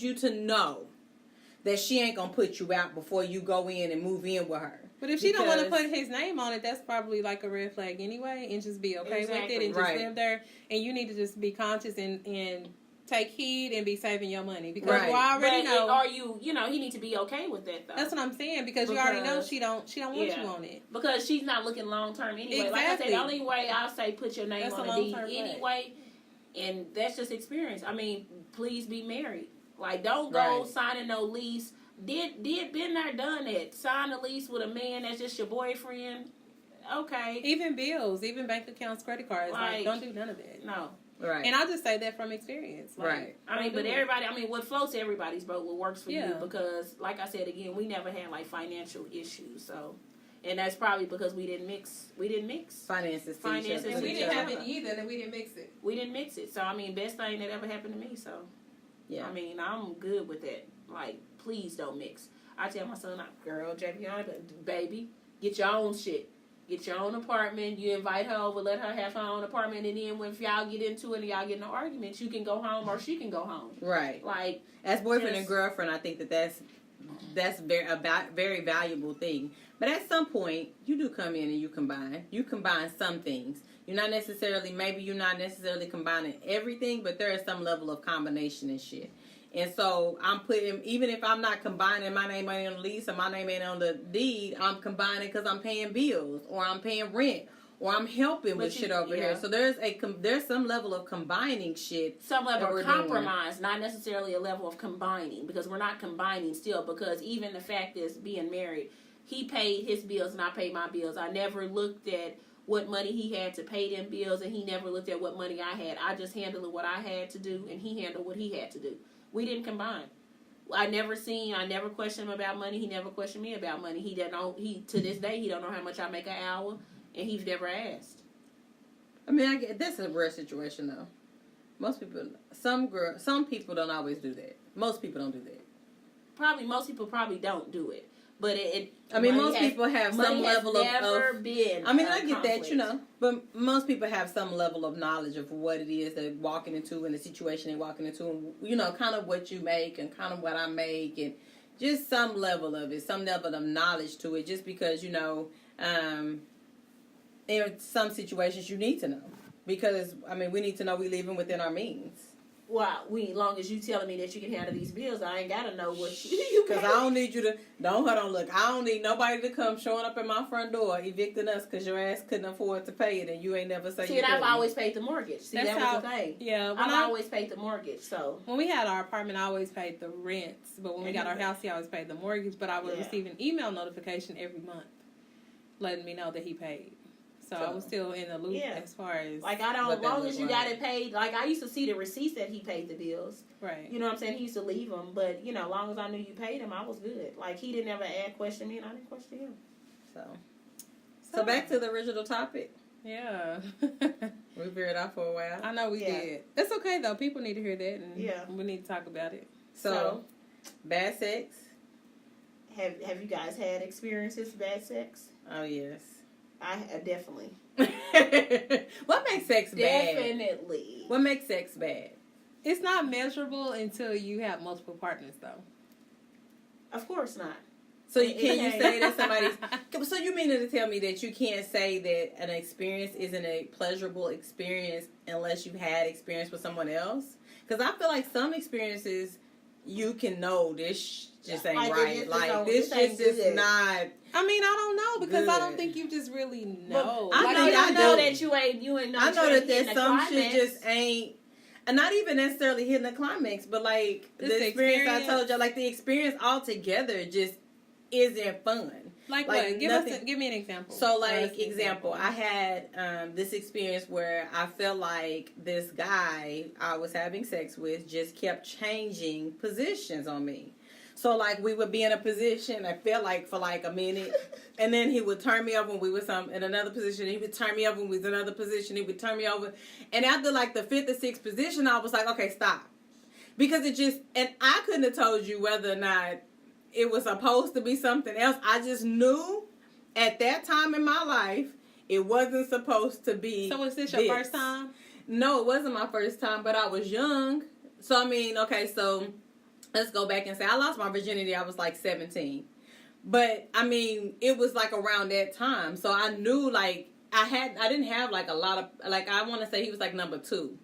you to know that she ain't gonna put you out before you go in and move in with her. But if she don't want to put his name on it, that's probably like a red flag anyway, and just be okay with it, and just live there. And you need to just be conscious and take heed and be saving your money because Right. you already know. Or he need to be okay with that though. That's what I'm saying because you already know she don't want you on it. Because she's not looking long term anyway. Like I said, Exactly. the only way I'll say put your name That's on a the deed long-term anyway, and that's just experience. I mean, please be married. Like, don't go Right. signing no lease. Been there, done that. Sign a lease with a man that's just your boyfriend. Okay. Even bills, even bank accounts, credit cards, Like, don't do none of that. No. Right. And I just say that from experience. Like, Right. I mean, but everybody, what floats everybody's boat, what works for you, Yeah. because, like I said again, we never had like financial issues, so, and that's probably because we didn't mix. Finances. Finances And to we each didn't have other. it either, and we didn't mix it. We didn't mix it, so I mean, best thing that ever happened to me. So, Yeah. I mean, I'm good with that. Like, please don't mix. I tell my son, girl, JP, baby, get your own shit. Get your own apartment. You invite her over, let her have her own apartment, and then if y'all get into it and y'all get in an argument, you can go home or she can go home. Right. Like, As boyfriend and girlfriend, I think that's very valuable thing. But at some point, you do come in and you combine. You combine some things. You're not necessarily combining everything, but there is some level of combination and shit. And so I'm putting, even if I'm not combining, my name ain't on the lease or my name ain't on the deed, I'm combining because I'm paying bills or I'm paying rent or I'm helping with shit over here. So there's some level of combining shit. Some level that we're of compromise, not necessarily a level of combining, because we're not combining still, because even the fact is being married, he paid his bills and I paid my bills. I never looked at what money he had to pay them bills, and he never looked at what money I had. I just handled what I had to do, and he handled what he had to do. We didn't combine. I never questioned him about money. He never questioned me about money. To this day, he don't know how much I make an hour, and he's never asked. I mean, I get that's a rare situation though. Some people don't always do that. Most people don't do that. Most people probably don't do it. But most people have some level of. Never been. I mean, I get that, but most people have some level of knowledge of what it is they're walking into and the situation they're walking into, and kind of what you make and kind of what I make, and just some level of it, some level of knowledge to it. Just because in some situations you need to know, because we need to know we living within our means. Well, long as you telling me that you can handle these bills, I ain't gotta know what you. Because I don't need you to. Hold on, look. I don't need nobody to come showing up at my front door evicting us because your ass couldn't afford to pay it, and you ain't never say. See, and I've always paid the mortgage. See, that was the thing. Yeah, I've always paid the mortgage. So when we had our apartment, I always paid the rents, but when we got our house, he always paid the mortgage. But I would receive an email notification every month, letting me know that he paid. So I was still in the loop as far as as long as you got it paid. Like, I used to see the receipts that he paid the bills. Right. You know what I'm saying? He used to leave them, but as long as I knew you paid him, I was good. Like, he didn't ever question me, and I didn't question him. So back to the original topic. Yeah. We veered off for a while. I know we did. It's okay though. People need to hear that, and we need to talk about it. So bad sex. Have you guys had experiences with bad sex? Oh yes. I definitely. What makes sex bad? Definitely. What makes sex bad? It's not measurable until you have multiple partners, though. Of course not. So you say that somebody's? So you mean to tell me that you can't say that an experience isn't a pleasurable experience unless you've had experience with someone else? Because I feel like some experiences you can know this just ain't right. Like this just is not. I mean, I don't know because I don't think you just really know. I know that you ain't. I know that there's some shit just ain't. And not even necessarily hitting the climax, but like the experience I told you, like the experience altogether just isn't fun. Like what? Give me an example. So like example, I had this experience where I felt like this guy I was having sex with just kept changing positions on me. So like we would be in a position, I felt like for like a minute, and then he would turn me over when we was in another position. He would turn me over when we was in another position. He would turn me over, and after like the 5th or 6th position, I was like, okay, stop, because it just, and I couldn't have told you whether or not it was supposed to be something else. I just knew at that time in my life it wasn't supposed to be. So was this your first time? No, it wasn't my first time, but I was young. So I mean, okay, so let's go back and say I lost my virginity. I was like 17. But I mean, it was like around that time. So I knew like I didn't have like a lot of, like I want to say he was like number 2.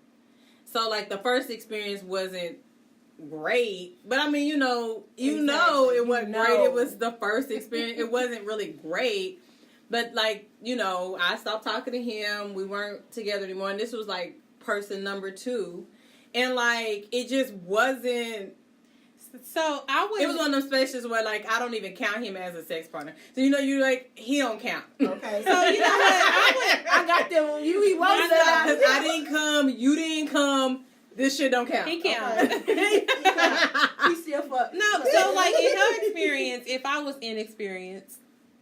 So like the first experience wasn't great, but I mean, Exactly. it wasn't You great. know. It was the first experience. It wasn't really great, but like, I stopped talking to him. We weren't together anymore, and this was like person number 2, and like it just wasn't. So I would. It was one of those spaces where like I don't even count him as a sex partner. So you like he don't count. Okay. So you know what? I got them. You won't Because I didn't come, you didn't come. This shit don't count. He counted. He still fuck. No, so like in her experience, if I was inexperienced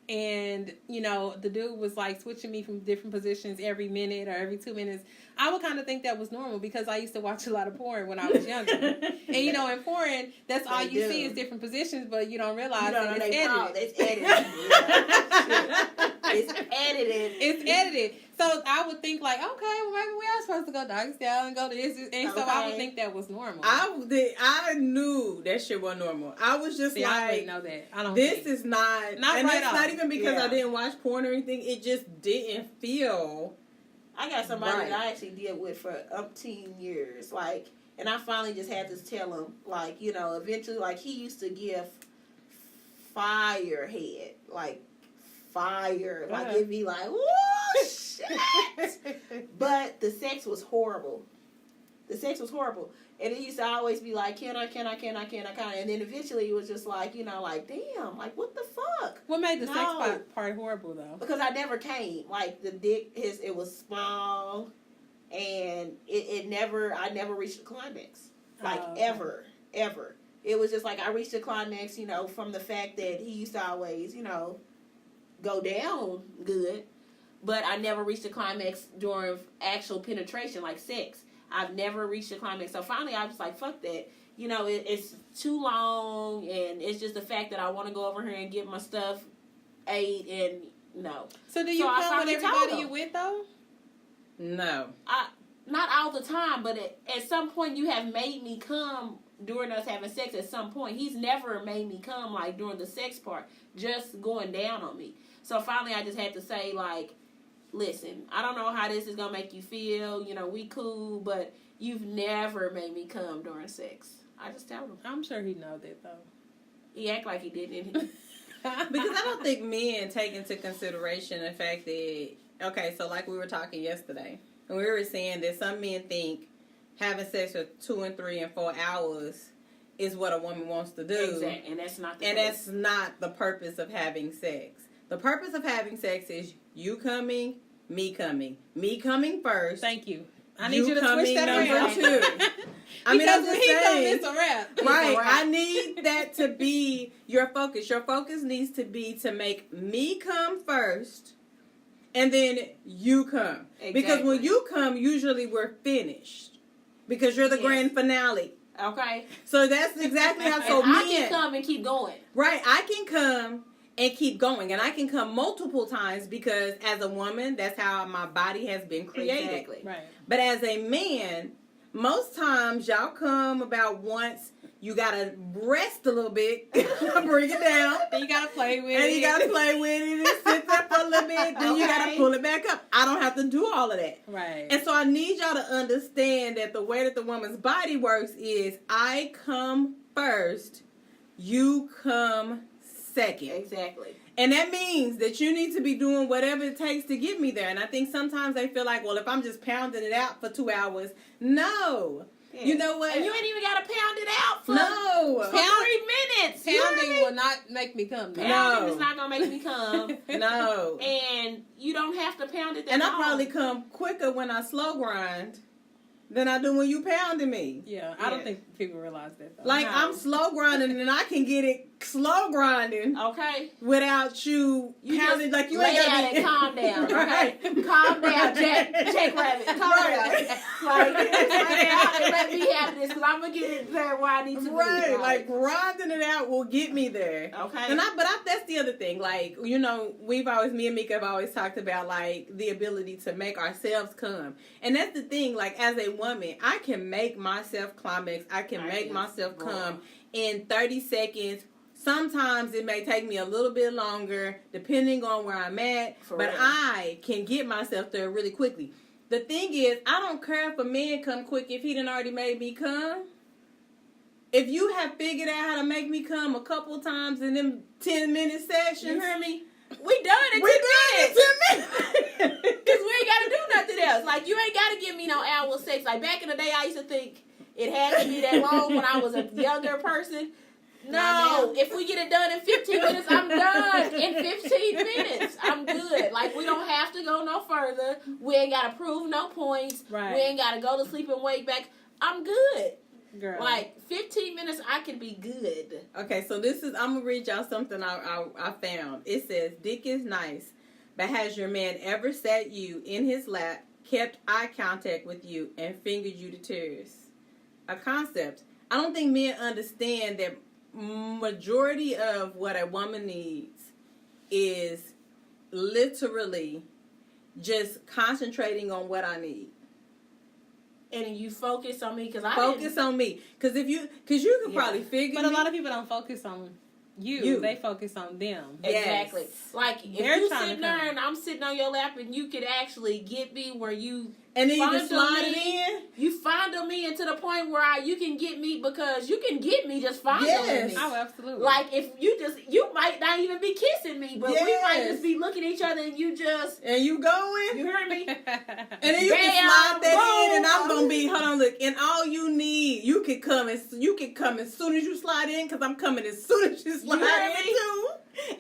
and the dude was like switching me from different positions every minute or every 2 minutes, I would kind of think that was normal because I used to watch a lot of porn when I was younger. And in porn, that's all They you do. see is different positions, but you don't realize You don't that know it's they call edited. it. It's edited. Yeah. It's edited. It's edited. So I would think like, okay, well maybe we are supposed to go doggy style and go to this, and so I would Okay. think that was normal. I knew that shit wasn't normal. I was just See, I like, wouldn't know that. I don't. this think. is not, Not and right it's off. not even because Yeah. I didn't watch porn or anything. It just didn't feel. I got somebody Right. that I actually dealt with for umpteen years, like, and I finally just had to tell him, like, eventually, like, he used to give fire head, like, fire, like, it'd be like, whoa, shit, but the sex was horrible. The sex was horrible. And it used to always be like, can I, and then eventually it was just like, like, damn, like, what the fuck? What made the No. sex part horrible though? Because I never came. Like, the dick, it was small, and I never reached the climax. Like, Oh, okay. ever. It was just like, I reached the climax, from the fact that he used to always, go down good, but I never reached the climax during actual penetration, like sex. I've never reached the climax. So finally, I was like, fuck that. It's too long, and it's just the fact that I want to go over here and get my stuff ate, and no. So do you So I come with finally told everybody him. you with though? No. Not all the time, but at some point you have made me come during us having sex at some point. He's never made me come, like, during the sex part, just going down on me. So finally I just had to say, like, listen, I don't know how this is going to make you feel. We cool, but you've never made me come during sex. I just tell him. I'm sure he know that though. He act like he didn't. Because I don't think men take into consideration the fact that, okay, so like we were talking yesterday, and we were saying that some men think having sex for 2 and 3 and 4 hours is what a woman wants to do. Exactly, and that's not the And case. that's not the purpose of having sex. The purpose of having sex is you coming, me coming first. Thank you. I need you to coming switch that number around. 2. Because I'm when just he comes, saying. it's a wrap. Right, a wrap. I need that to be your focus. Your focus needs to be to make me come first, and then you come. Because when Exactly. you come, usually we're finished. Because you're the Yes. grand finale. Okay? So that's exactly how. So and I men, can come and keep going. right? I can come and keep going, and I can come multiple times because as a woman, that's how my body has been created. Exactly. Right. But as a man, most times y'all come about once. You gotta rest a little bit, bring it down, Then you gotta play with and it. you gotta play with it and sit there for a little bit. Then you gotta Okay. pull it back up. I don't have to do all of that. Right. And so I need y'all to understand that the way that the woman's body works is I come first, you come second. Exactly. And that means that you need to be doing whatever it takes to get me there. And I think sometimes they feel like, well, if I'm just pounding it out for 2 hours, no. Yeah. You know what? And you ain't even got to pound it out for, No. for 3 minutes. Pounding will not make me come. No. Pounding is not going to make me come. No. And you don't have to pound it that And I long. probably come quicker when I slow grind than I do when you pounding me. Yeah, I don't Yeah. think people realize that though. Like, No. I'm slow grinding and I can get it slow grinding Okay? without you You pounding. just Like, you lay ain't got down to and calm down. Okay? Right. Calm down, Jack Rabbit. Calm Right. down. Like, lay down and let me have this because I'm going to get it there where I need to be. Right, like grinding it out will get me there. Okay. And that's the other thing. Like, me and Mika have always talked about like the ability to make ourselves come. And that's the thing, like as a woman, I can make myself climax. I can Right. make myself Boy. come in 30 seconds. Sometimes it may take me a little bit longer depending on where I'm at, For but real. I can get myself there really quickly. the thing is, I don't care if a man come quick if he done already made me come. If you have figured out how to make me come a couple times in them 10-minute sessions, You hear me? We done in 10 minutes. 10 minutes. Because we ain't got to do nothing else. Like, you ain't got to give me no hour sex. Like, back in the day, I used to think it had to be that long when I was a younger person. No, if we get it done in 15 minutes, I'm done in 15 minutes. I'm good. Like, we don't have to go no further. We ain't got to prove no points. Right. We ain't got to go to sleep and wake back. I'm good. Girl. Like, 15 minutes, I can be good. Okay, so I'm going to read y'all something I found. It says, dick is nice, but has your man ever sat you in his lap, kept eye contact with you, and fingered you to tears? A concept. I don't think men understand that majority of what a woman needs is literally just concentrating on what I need. And you focus on me because I Focus on me, because you can probably figure. But a lot of people don't focus on you. They focus on them. Exactly. Yes. Like, if They're you trying sitting to come. there and I'm sitting on your lap and you could actually get me where you And then you can fondle slide me, it in. You fondle me into the point where you can get me because you can get me just fondling Yes. me. Oh, absolutely. Like, if you might not even be kissing me, but we might Yes. just be looking at each other and you just, And you going. you hear me? And then you can slide that Bam, in, and I'm boom. gonna be. Hold on, look. And all you need, you can come as soon as you slide in, because I'm coming as soon as you slide hear in me? too.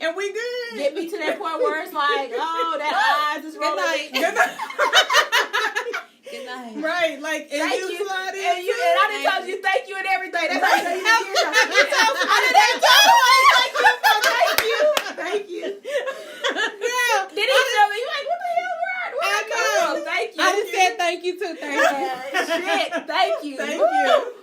And we good. Get me to that point where it's like, oh, that eyes is Good rolling. night. Good night. Good night. Right, like, and Thank you you. slide in. And I done told you thank you and everything. That's Right. how you know you did something. I done thank you. Thank you. Girl, Did he tell me? You like, what the hell, word? Where I that come know. from? Thank you. I just said thank you too. Thank you. Shit, thank you. Thank Woo. you.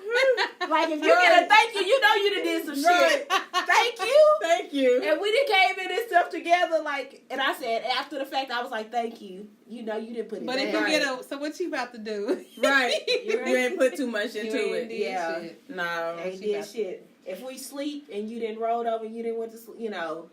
Like, if you get a thank you, you know you done did some shit. Thank you. Thank you. And we done came in this stuff together, like, and I said, after the fact, I was like, thank you. You know you didn't put it But if down. you get so what you about to do? Right. You You ain't put too much You into ain't it. did Yeah. shit. No. Ain't she did about- shit. If we sleep and you didn't roll over and you didn't went to sleep, you know.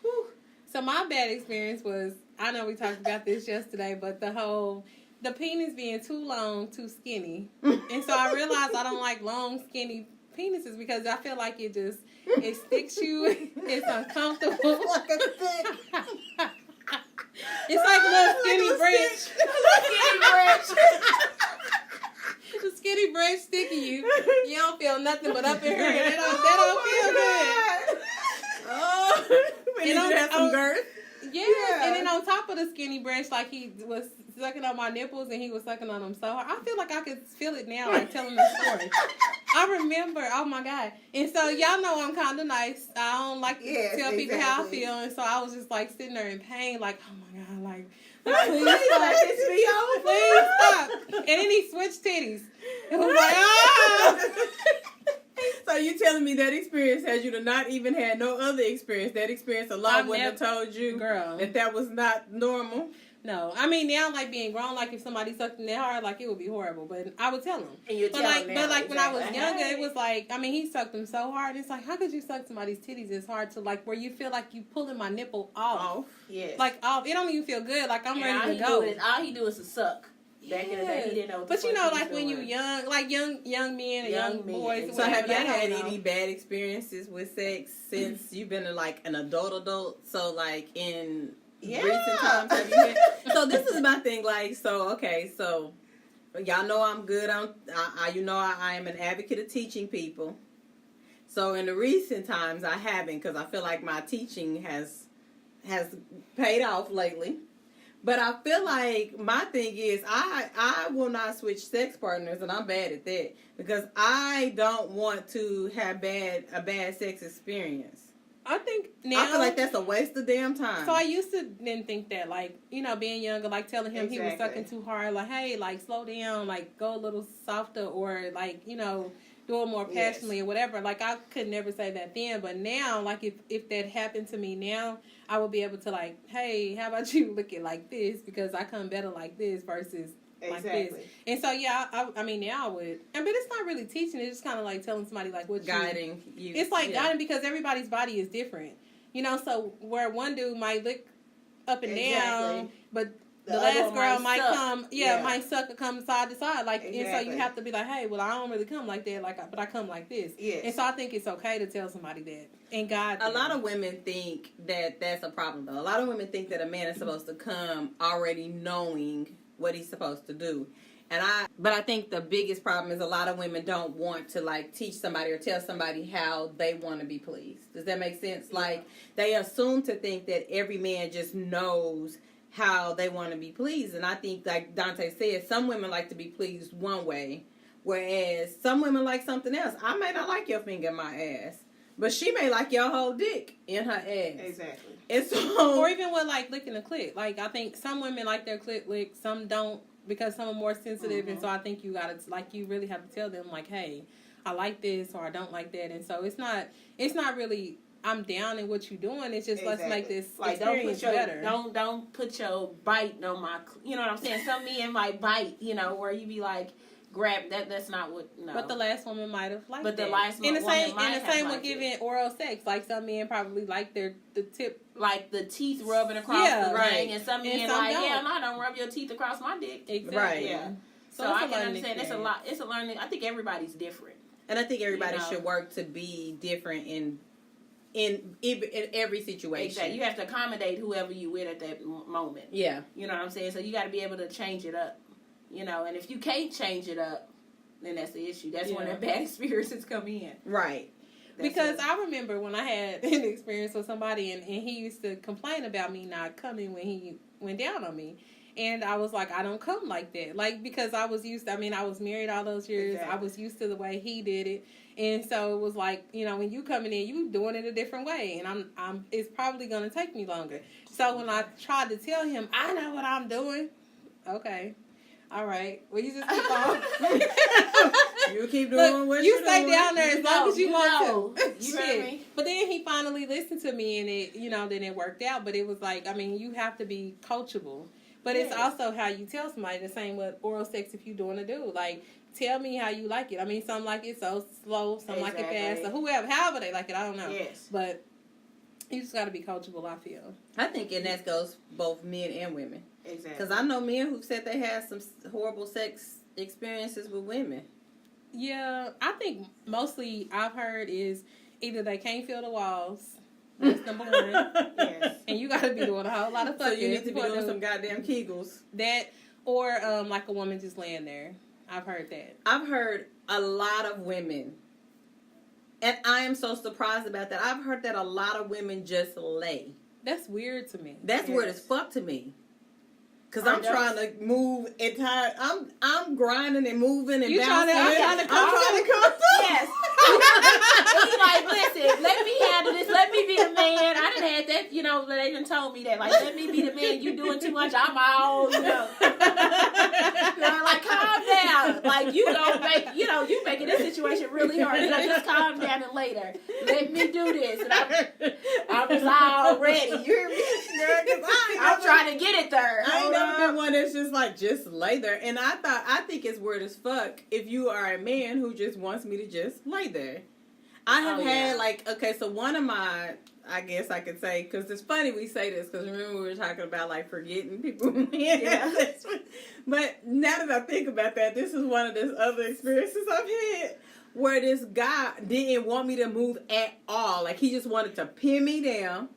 Whew. So my bad experience was, I know we talked about this yesterday, but the penis being too long, too skinny. And so I realized I don't like long, skinny penises because I feel like it sticks you. It's uncomfortable. Like a stick. It's like a little skinny Like a branch. stick. Skinny branch. The skinny branch sticking you. You don't feel nothing but up in here. That don't feel good. Oh, we need And to have some on- girth. Yeah. And then on top of the skinny branch, like he was sucking on my nipples and he was sucking on them so hard. I feel like I could feel it now, like telling the story. I remember, oh my God. And so y'all know I'm kind of nice. I don't like to Yes, tell people how I exactly. feel. And so I was just like sitting there in pain, like, oh my God, like, Please please let stop. this be over. Please stop. And then he switched titties. It was like, ah. So you telling me that experience has you to not even had no other experience? That experience alone I've wouldn't have told you Girl. that was not normal? No. I mean, now, like, being grown, like, if somebody sucked in that hard, like, it would be horrible. But I would tell him. And you're But telling like, now, when I was exactly. younger, Hey. it was like, I mean, he sucked them so hard. It's like, how could you suck somebody's titties as hard to like where you feel like you pulling my nipple off, Oh, Yes. like off? It don't even feel good. Like I'm And ready to go. all he do is to suck. Back in the day, he didn't know what the But you fuck know, he was like when you doing. young, like young men and young Young men, boys. exactly. so have whatever, you they had don't know. any bad experiences with sex since you've been like an adult? So like in recent times, have you had? So this is my thing. Like, so okay, so y'all know I'm good on. I am an advocate of teaching people. So in the recent times, I haven't because I feel like my teaching has paid off lately. But I feel like my thing is I will not switch sex partners, and I'm bad at that because I don't want to have a bad sex experience. I think now. I feel like that's a waste of damn time. So I used to then think that, like, you know, being younger, like telling him he was Exactly. sucking too hard, like, hey, like, slow down, like, go a little softer, or like, you know, do it more Yes. passionately or whatever. Like, I could never say that then, but now, like, if that happened to me now, I would be able to, like, hey, how about you look it like this, because I come better like this versus like this. Exactly. And so, yeah, I mean, now I would. But it's not really teaching. It's just kind of like telling somebody, like, what guiding you. It's like yeah. guiding because everybody's body is different. You know, so where one dude might look up and down, Exactly. but the other last one girl might suck. come, might suck or come side to side, like, and so Exactly. you have to be like, hey, well, I don't really come like that, but I come like this. Yes. And so I think it's okay to tell somebody that, and God. A lot of women think that that's a problem, though. A lot of women think that a man is supposed to come already knowing what he's supposed to do. But I think the biggest problem is a lot of women don't want to, like, teach somebody or tell somebody how they want to be pleased. Does that make sense? Yeah. Like, they assume to think that every man just knows how they want to be pleased. And I think, like Dante said, some women like to be pleased one way, whereas some women like something else. I may not like your finger in my ass, but she may like your whole dick in her ass. Exactly. And so, Or even with, like, licking the clit. Like, I think some women like their clit licked, some don't, because some are more sensitive. And so I think you gotta, like, you really have to tell them, like, hey, I like this or I don't like that. And so it's not really, I'm down in what you're doing. It's just, let's make this experience better. Don't put your bite on my, you know what I'm saying? Some men might bite, you know, where you be like, grab that. That's not what. No. But the last woman might have liked But the that. last woman might have same with liked giving it. oral sex. Like, some men probably like the tip. Like the teeth rubbing across the right. thing, and some men some like, don't. yeah, no, don't rub your teeth across my dick. Exactly. Right. Yeah. So it's I a can learning understand. It's a experience. lot. It's a learning. I think everybody's different. and I think everybody You know. should work to be different in every situation. Exactly. You have to accommodate whoever you with at that moment. Yeah. You know what I'm saying? So you got to be able to change it up. You know, and if you can't change it up, then that's the issue. That's when Yeah. the bad experiences come in. Right. Because I remember when I had an experience with somebody and he used to complain about me not coming when he went down on me. And I was like, I don't come like that. Like, because I was used to, I was married all those years. Exactly. I was used to the way he did it. And so it was like, you know, when you coming in, you doing it a different way. And I'm it's probably going to take me longer. So when I tried to tell him, I know what I'm doing. Okay. All right. Well, you just keep on. You keep doing Look, what you you're stay doing. down there as long as you want to. You heard me? But then he finally listened to me, and it, you know, then it worked out. But it was like, you have to be coachable. But it's also how you tell somebody. The same with oral sex. If you're doing a dude, like, tell me how you like it. Some like it so slow, some like it fast, or however they like it. I don't know. Yes. But you just got to be coachable, I feel. I think, and that goes both men and women. Exactly. Because I know men who've said they had some horrible sex experiences with women. Yeah, I think mostly I've heard is either they can't feel the walls. That's number one. Yes. And you got to be doing a whole lot of So fucking. you need to be doing some goddamn Kegels. That, or like a woman just laying there. I've heard that. I've heard a lot of women, and I am so surprised about that. I've heard that a lot of women just lay. That's weird to me. That's weird as fuck to me. Cause I'm trying to move entire. I'm grinding and moving and You bouncing. I'm trying to come through. Yes. He's like, listen, let me handle this. Let me be the man. I done had that, you know, they done told me that. Like, let me be the man. You doing too much. I'm all, you know. Like, calm down. Like, you don't make, you know, you making this situation really hard. You know, just calm down and later. Let me do this. And I'm just already. You hear me? Girl, 'cause I'm trying to get it there. I ain't Hold never up. been one that's just like, just lay there. And I think it's weird as fuck if you are a man who just wants me to just lay there. I have had, like, okay, so one of my, I guess I could say, because it's funny we say this, because remember we were talking about, like, forgetting people. Yeah. But now that I think about that, this is one of the other experiences I've had where this guy didn't want me to move at all. Like, he just wanted to pin me down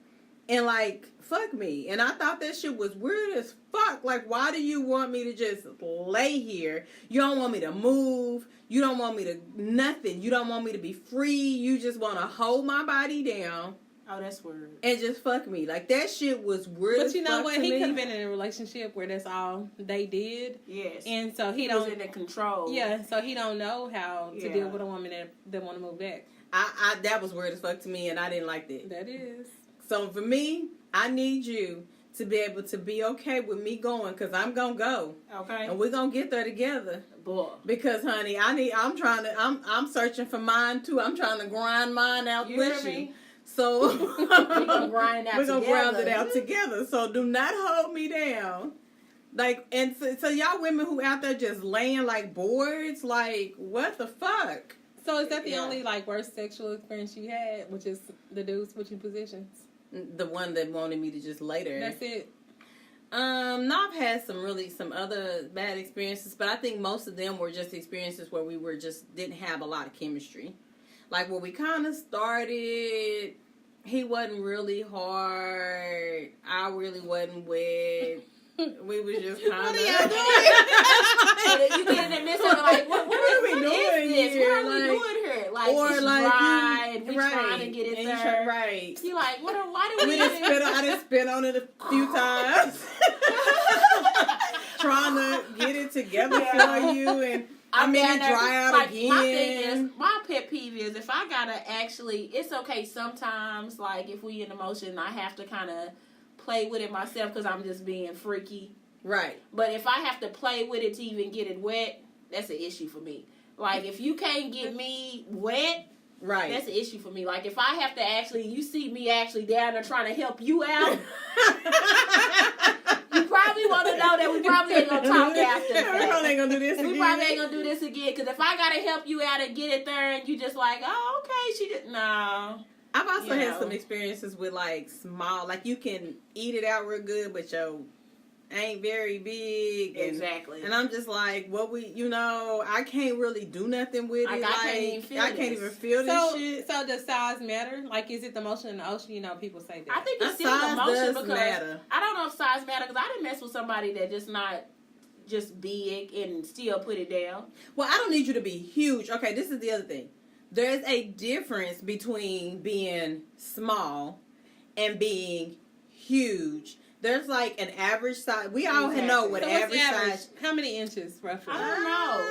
and, like, fuck me. And I thought that shit was weird as fuck. Like, why do you want me to just lay here? You don't want me to move. You don't want me to nothing. You don't want me to be free. You just want to hold my body down. Oh, that's weird. And just fuck me. Like, that shit was weird But as you know fuck what? to He me. could have been in a relationship where that's all they did. Yes. And so he He was don't. in control. Yeah, so he don't know how to Yeah. deal with a woman that want to move back. I that was weird as fuck to me, and I didn't like that. That is. So for me, I need you to be able to be okay with me going, because I'm going to go. Okay. And we're going to get there together. Boy. Because, honey, I'm searching for mine, too. I'm trying to grind mine out You with hear you. me? So We're gonna grind out we're gonna grind it together. out together. So do not hold me down. Like, and so y'all women who out there just laying like boards, like, what the fuck? So is that the Yeah. only like worst sexual experience you had, which is the dude switching positions? The one that wanted me to just lay there. That's it. No, I've had some other bad experiences, but I think most of them were just experiences where we were just didn't have a lot of chemistry. Like where we kind of started, he wasn't really hard. I really wasn't wet. We was just kind of. What are y'all doing? You get in the midst of it, like, what are we doing here? What are we doing here? Like, or it's like dry, and we right, trying to get it and there. Right. You like, why do we I didn't spit on it a few times. Trying to get it together for you, and I mean it dry out like, again. My thing is, my pet peeve is if I gotta actually, it's okay sometimes, like if we in emotion, I have to kind of play with it myself because I'm just being freaky. Right. But if I have to play with it to even get it wet, that's an issue for me. Like if you can't get me wet, right, that's an issue for me. Like if I have to actually, you see me actually down there trying to help you out. You probably want to know that we probably ain't gonna talk after. We probably ain't gonna do this again. We probably ain't gonna do this again. Because if I gotta help you out and get it there, and you just like, oh, okay, she did no. I've also had some experiences with like small, like you can eat it out real good, but yo ain't very big. Exactly. And I'm just like, I can't really do nothing with it. I can't even feel this shit. So does size matter? Like, is it the motion in the ocean? You know, people say that. I think it's still the motion because I don't know if size matter because I didn't mess with somebody that just not just big and still put it down. Well, I don't need you to be huge. Okay, this is the other thing. There's a difference between being small and being huge. There's like an average size. We all know what average size. How many inches roughly? I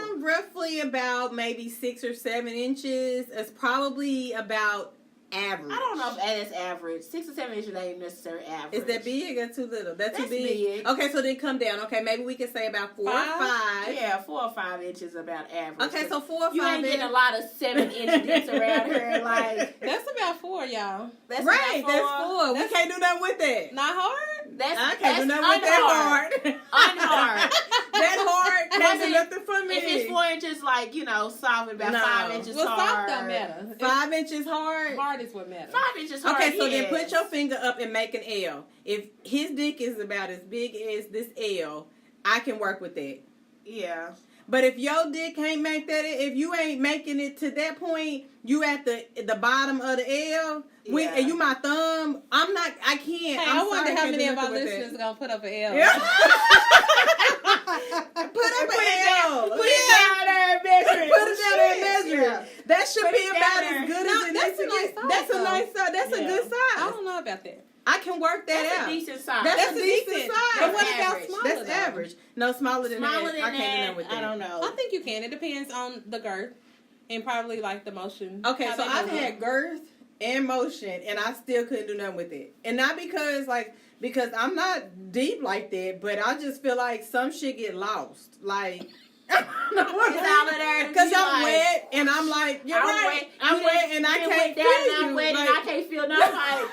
don't know. Roughly about maybe 6 or 7 inches. It's probably about average. I don't know if that's average. 6 or 7 inches ain't necessarily average. Is that big or too little? That's too big? big. Okay, so then come down. Okay, maybe we could say about 4 or 5. Yeah, 4 or 5 inches about average. Okay, so 4 or 5. You ain't getting a lot of 7-inch dicks around here. Like that's about 4, y'all. That's right. about 4. That's 4. We can't do nothing with that. Not hard. I can't do nothing with that hard. Unhard. That hard can't do nothing for me. If it's 4 inches, like, soft, about 5 inches well, hard. Soft don't matter. 5 inches hard? Hard is what matters. 5 inches hard. Okay, so then put your finger up and make an L. If his dick is about as big as this L, I can work with that. Yeah. But if your dick can't make that, if you ain't making it to that point, you at the bottom of the L, and you my thumb, I can't. Hey, I wonder how many of our listeners are going to put up an L. Yeah. Put up an L. Put it down there and measure it. Put it down there and measure it. Yeah. That should Put be it about down as there. good No, as it that's needs to a nice get. size, That's a though. nice size. That's a good size. I don't know about that. I can work that That's out. a decent size. That's a decent size. But what That's about average. smaller? That's though? average. No, smaller than Smaller that. than I can't do that, nothing with that. I don't know. I think you can. It depends on the girth and probably like the motion. Okay, How so they I've move. had girth and motion, and I still couldn't do nothing with it. And not because I'm not deep like that, but I just feel like some shit get lost. Like, It's all of there. because I'm wet, and I'm like, you're right. I'm wet, and I can't feel you. I'm wet, Like, and I can't feel nothing.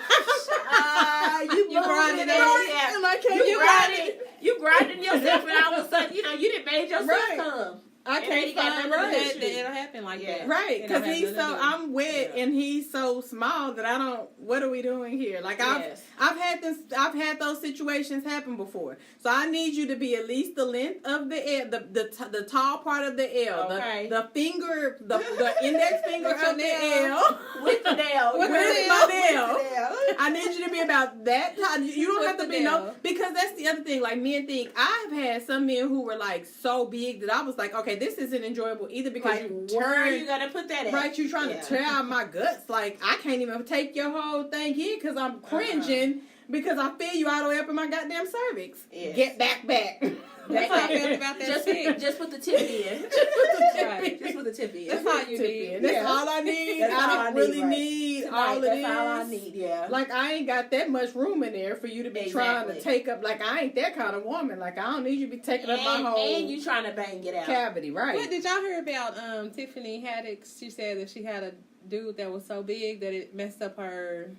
Like, you grinding it, it, and I can't. You grinding yourself, and all of a sudden, you done made yourself Right. come. I can't find Right. right. It'll happen like that. Right, because It'll happen. I'm wet and he's so small that I don't. What are we doing here? Like Yes. I've had those situations happen before. So I need you to be at least the length of the L, the tall part of the L, Okay. the finger, the index finger With your of the nail. L. With the nail. With the my nail. nail. I need you to be about that tall. You don't With have to the be nail. because that's the other thing. Like men think I've had some men who were like so big that I was like, okay, this isn't enjoyable either because Like, you where are turn you gonna put that at? right. You trying to tear out my guts. Like I can't even take your whole thing here because I'm cringing because I feel you all the way up in my goddamn cervix. Yes. Get back. That's how I feel about that shit. Just put the tip in. Right. Just put the tip in. That's all you need. That's Yeah. all I need. That's I all don't I need, really right. need Tonight, all of that's this. all I need, yeah. Like I ain't got that much room in there for you to be trying to Exactly. take up. Like I ain't that kind of woman. Like I don't need you to be taking up my whole And you trying to bang it out. cavity, right? What did y'all hear about Tiffany Haddock? She said that she had a dude that was so big that it messed up her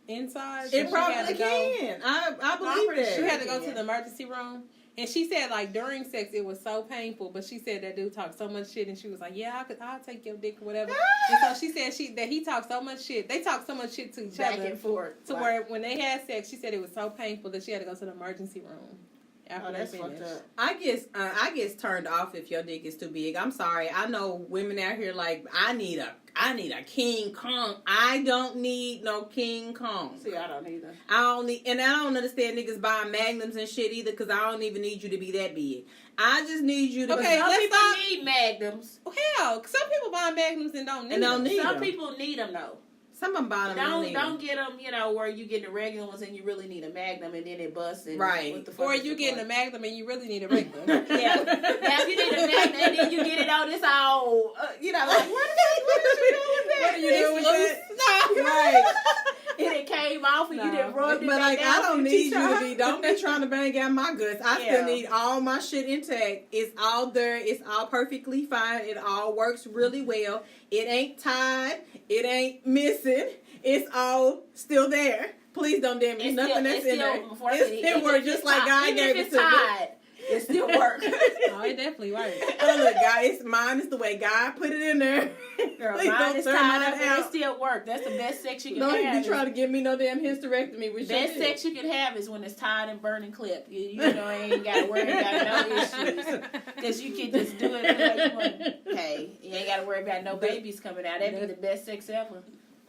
insides. It and she had probably to go- can. I believe pretty that. She had to go Yeah. to the emergency room. And she said, like, during sex, it was so painful. But she said that dude talked so much shit. And she was like, yeah, I'll take your dick or whatever. And so she said that he talked so much shit. They talked so much shit to each Back other. and forth. To where when they had sex, she said it was so painful that she had to go to the emergency room. after Oh, they that's finish. fucked up. I get turned off if your dick is too big. I'm sorry. I know women out here like I need a King Kong. I don't need no King Kong. See, I don't either. I don't understand niggas buying magnums and shit either, because I don't even need you to be that big. I just need you to Okay, be. Some let's people stop. need magnums. Hell, some people buy magnums and don't need And don't them. need Some them. people need them though. Some of them buy them. Don't get them, where you get the regular ones and you really need a magnum and then it busts. And Right. What the fuck Or is you the getting a point? magnum and you really need a regular. Yeah. Now if you need a magnum and then you get it on this all, like what did you do with that? What are you doing with It's that? loose. Right. And it came off and you No. didn't rub it But back like, down I don't to need your you to t-shirt. be. Don't be trying to bang out my goods. I Yeah. still need all my shit intact. It's all there. It's all perfectly fine. It all works really well. It ain't tied. It ain't missing. It's all still there. Please don't damage It's nothing still- that's it's in still- there. before I said It even works if just it's like tied- God even gave if it it's to me. tied, it still works. Oh, it definitely works. Oh, look, guys, mine is the way God put it in there. Girl, Please mine don't is turn tied mine up and it out. still works. That's the best sex you can Don't have. be trying to give me no damn hysterectomy with your Best dick. sex you can have is when it's tied and burning clip. You ain't got to worry about no issues. Because you can just do it the way you want. Hey, you ain't got to worry about no babies coming out. That'd be the best sex ever.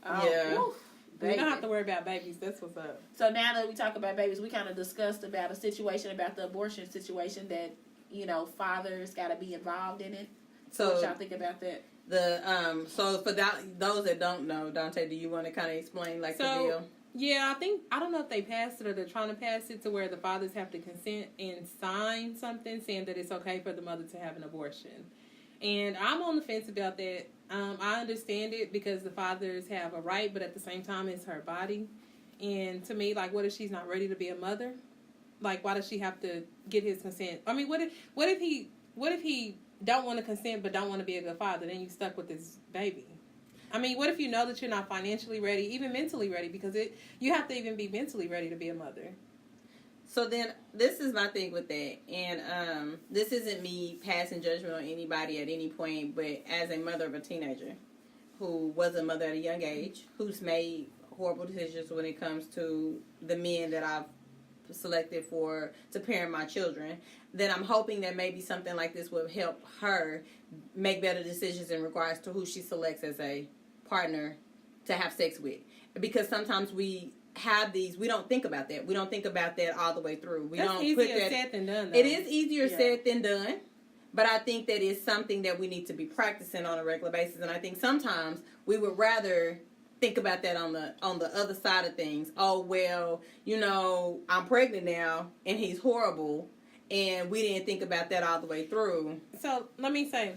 Oh, Yeah. whew, We baby. don't have to worry about babies. That's what's up. So now that we talk about babies, we kind of discussed about a situation about the abortion situation that, fathers got to be involved in it. So what y'all think about that? So for those that don't know, Dante, do you want to kind of explain the deal? Yeah, I don't know if they passed it or they're trying to pass it to where the fathers have to consent and sign something saying that it's okay for the mother to have an abortion. And I'm on the fence about that. I understand it because the fathers have a right, but at the same time, it's her body. And to me, what if she's not ready to be a mother? Why does she have to get his consent? I mean, what if he don't want to consent but don't want to be a good father? Then you stuck with this baby. I mean, what if you know that you're not financially ready, even mentally ready? Because you have to even be mentally ready to be a mother. So then, this is my thing with that, and this isn't me passing judgment on anybody at any point, but as a mother of a teenager who was a mother at a young age, who's made horrible decisions when it comes to the men that I've selected to parent my children, then I'm hoping that maybe something like this will help her make better decisions in regards to who she selects as a partner to have sex with. Because sometimes we don't think about that. We don't think about that all the way through. That's easier said than done, though. It is easier said than done, but I think that it's something that we need to be practicing on a regular basis. And I think sometimes we would rather think about that on the other side of things. Oh, well, I'm pregnant now and he's horrible, and we didn't think about that all the way through. So let me say,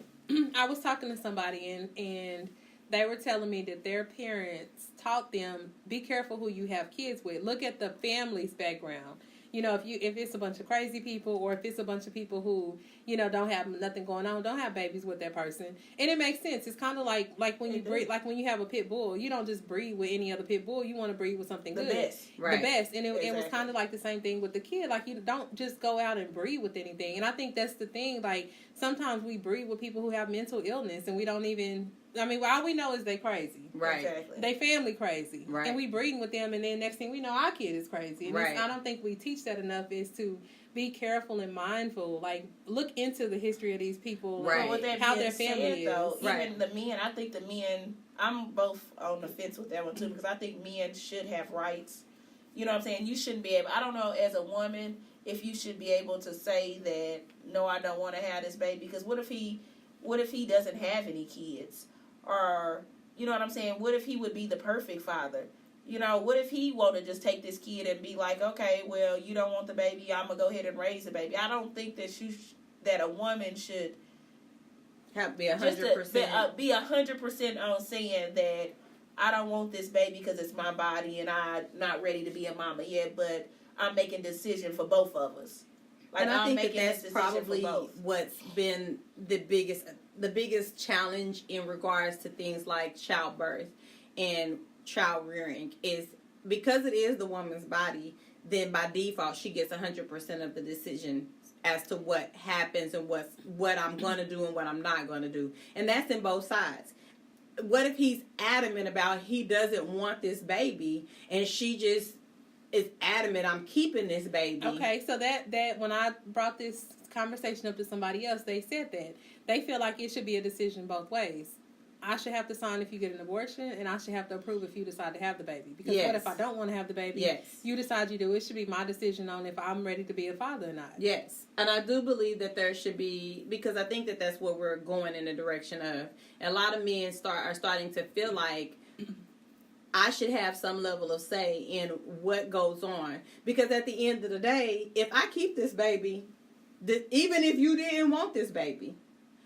I was talking to somebody and they were telling me that their parents taught them, be careful who you have kids with. Look at the family's background. If it's a bunch of crazy people or if it's a bunch of people who, don't have nothing going on, don't have babies with that person. And it makes sense. It's kind of like when you breed, like when you have a pit bull, you don't just breed with any other pit bull. You want to breed with something good. Best. Right. The best. And it was Exactly. kind of like the same thing with the kid. Like, you don't just go out and breed with anything. And I think that's the thing. Like, sometimes we breed with people who have mental illness and we don't even... all we know is they crazy. Right. Exactly. They family crazy. Right. And we breeding with them, and then next thing we know, our kid is crazy. And Right. I don't think we teach that enough, is to be careful and mindful. Like, look into the history of these people. Right. Well, with that How being their family said, is. though, Right. even the men, I think the men, I'm both on the fence with that one too, because I think men should have rights. You know what I'm saying? You shouldn't be able, I don't know, as a woman, if you should be able to say that, no, I don't want to have this baby, because what if he doesn't have any kids? Or, you know what I'm saying? What if he would be the perfect father? What if he want to just take this kid and be like, okay, well, you don't want the baby, I'm going to go ahead and raise the baby. I don't think that that a woman should Have to be just 100%. be 100% on saying that I don't want this baby because it's my body and I'm not ready to be a mama yet, but I'm making a decision for both of us. Like, and I I'm think making that's this decision probably for both. what's been the biggest challenge in regards to things like childbirth and child rearing, is because it is the woman's body, then by default she gets 100% of the decision as to what happens and what I'm going to do and what I'm not going to do. And that's in both sides. What if he's adamant about he doesn't want this baby and she just is adamant, I'm keeping this baby. Okay, so that when I brought this conversation up to somebody else, they said that they feel like it should be a decision both ways. I should have to sign if you get an abortion, and I should have to approve if you decide to have the baby. Because what if I don't want to have the baby? Yes. You decide you do. It should be my decision on if I'm ready to be a father or not. Yes. And I do believe that there should be, because I think that that's what we're going in the direction of. A lot of men are starting to feel like I should have some level of say in what goes on. Because at the end of the day, if I keep this baby, even if you didn't want this baby,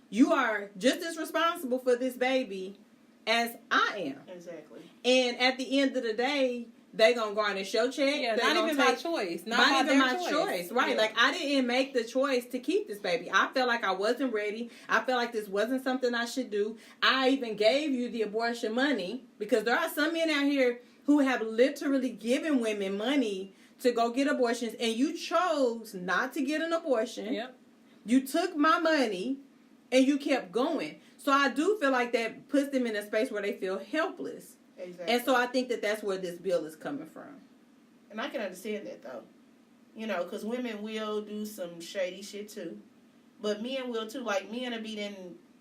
you are just as responsible for this baby as I am. Exactly. And at the end of the day, they gonna garnish your check. Yeah, not even my choice. Not even my choice. Right. Yeah. Like, I didn't make the choice to keep this baby. I felt like I wasn't ready. I felt like this wasn't something I should do. I even gave you the abortion money, because there are some men out here who have literally given women money to go get abortions, and you chose not to get an abortion. Yep. You took my money and you kept going. So I do feel like that puts them in a space where they feel helpless. Exactly. And so I think that that's where this bill is coming from. And I can understand that, though. You know, because women will do some shady shit, too. But men will, too. Like, men will be then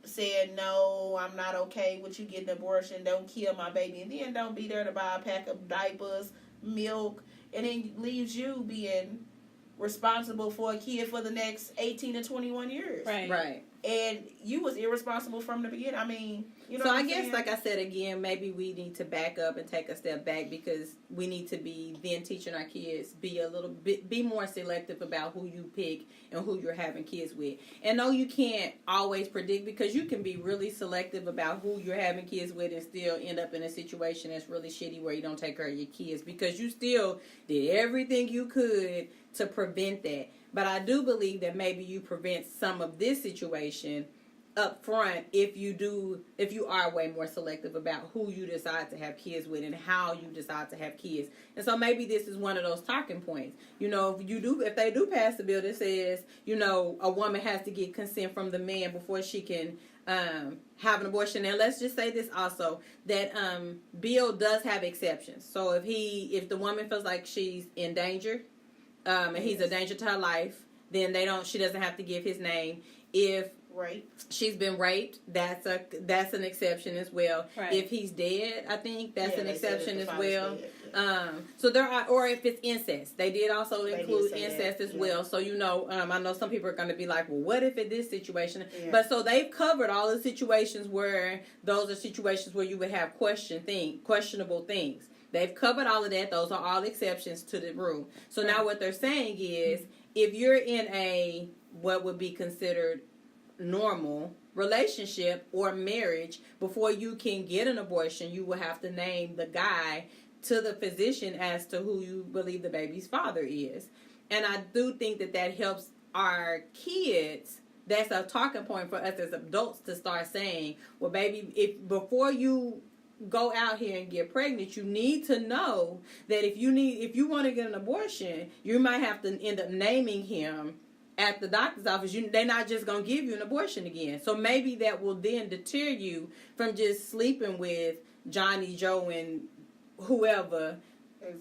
saying, no, I'm not okay with you getting an abortion. Don't kill my baby. And then don't be there to buy a pack of diapers, milk, and then leaves you being responsible for a kid for the next 18 to 21 years. Right. And you was irresponsible from the beginning. I mean, you know so what I I'm guess, saying? like I said again, maybe we need to back up and take a step back, because we need to be then teaching our kids be more selective about who you pick and who you're having kids with. And no, you can't always predict, because you can be really selective about who you're having kids with and still end up in a situation that's really shitty where you don't take care of your kids, because you still did everything you could to prevent that. But I do believe that maybe you prevent some of this situation up front if you are way more selective about who you decide to have kids with and how you decide to have kids. And so maybe this is one of those talking points. You know, if they do pass a bill that says, you know, a woman has to get consent from the man before she can have an abortion. And let's just say this also, that bill does have exceptions. So if the woman feels like she's in danger, and he's a danger to her life, then she doesn't have to give his name. If she's been raped, that's an exception as well. Right. If he's dead, I think that's an exception as well. Dead, so there are, or if it's incest, they did also include say incest that, as well. So you know, I know some people are going to be like, well, what if in this situation? Yeah. But so they've covered all the situations where those are situations where you would have questionable things. They've covered all of that. Those are all exceptions to the rule. So now what they're saying is, if you're in a what would be considered normal relationship or marriage, before you can get an abortion, you will have to name the guy to the physician as to who you believe the baby's father is. And I do think that helps our kids. That's a talking point for us as adults to start saying, well, baby, if before you go out here and get pregnant, you need to know that if you want to get an abortion, you might have to end up naming him at the doctor's office. They're not just going to give you an abortion again. So maybe that will then deter you from just sleeping with Johnny, Joe, and whoever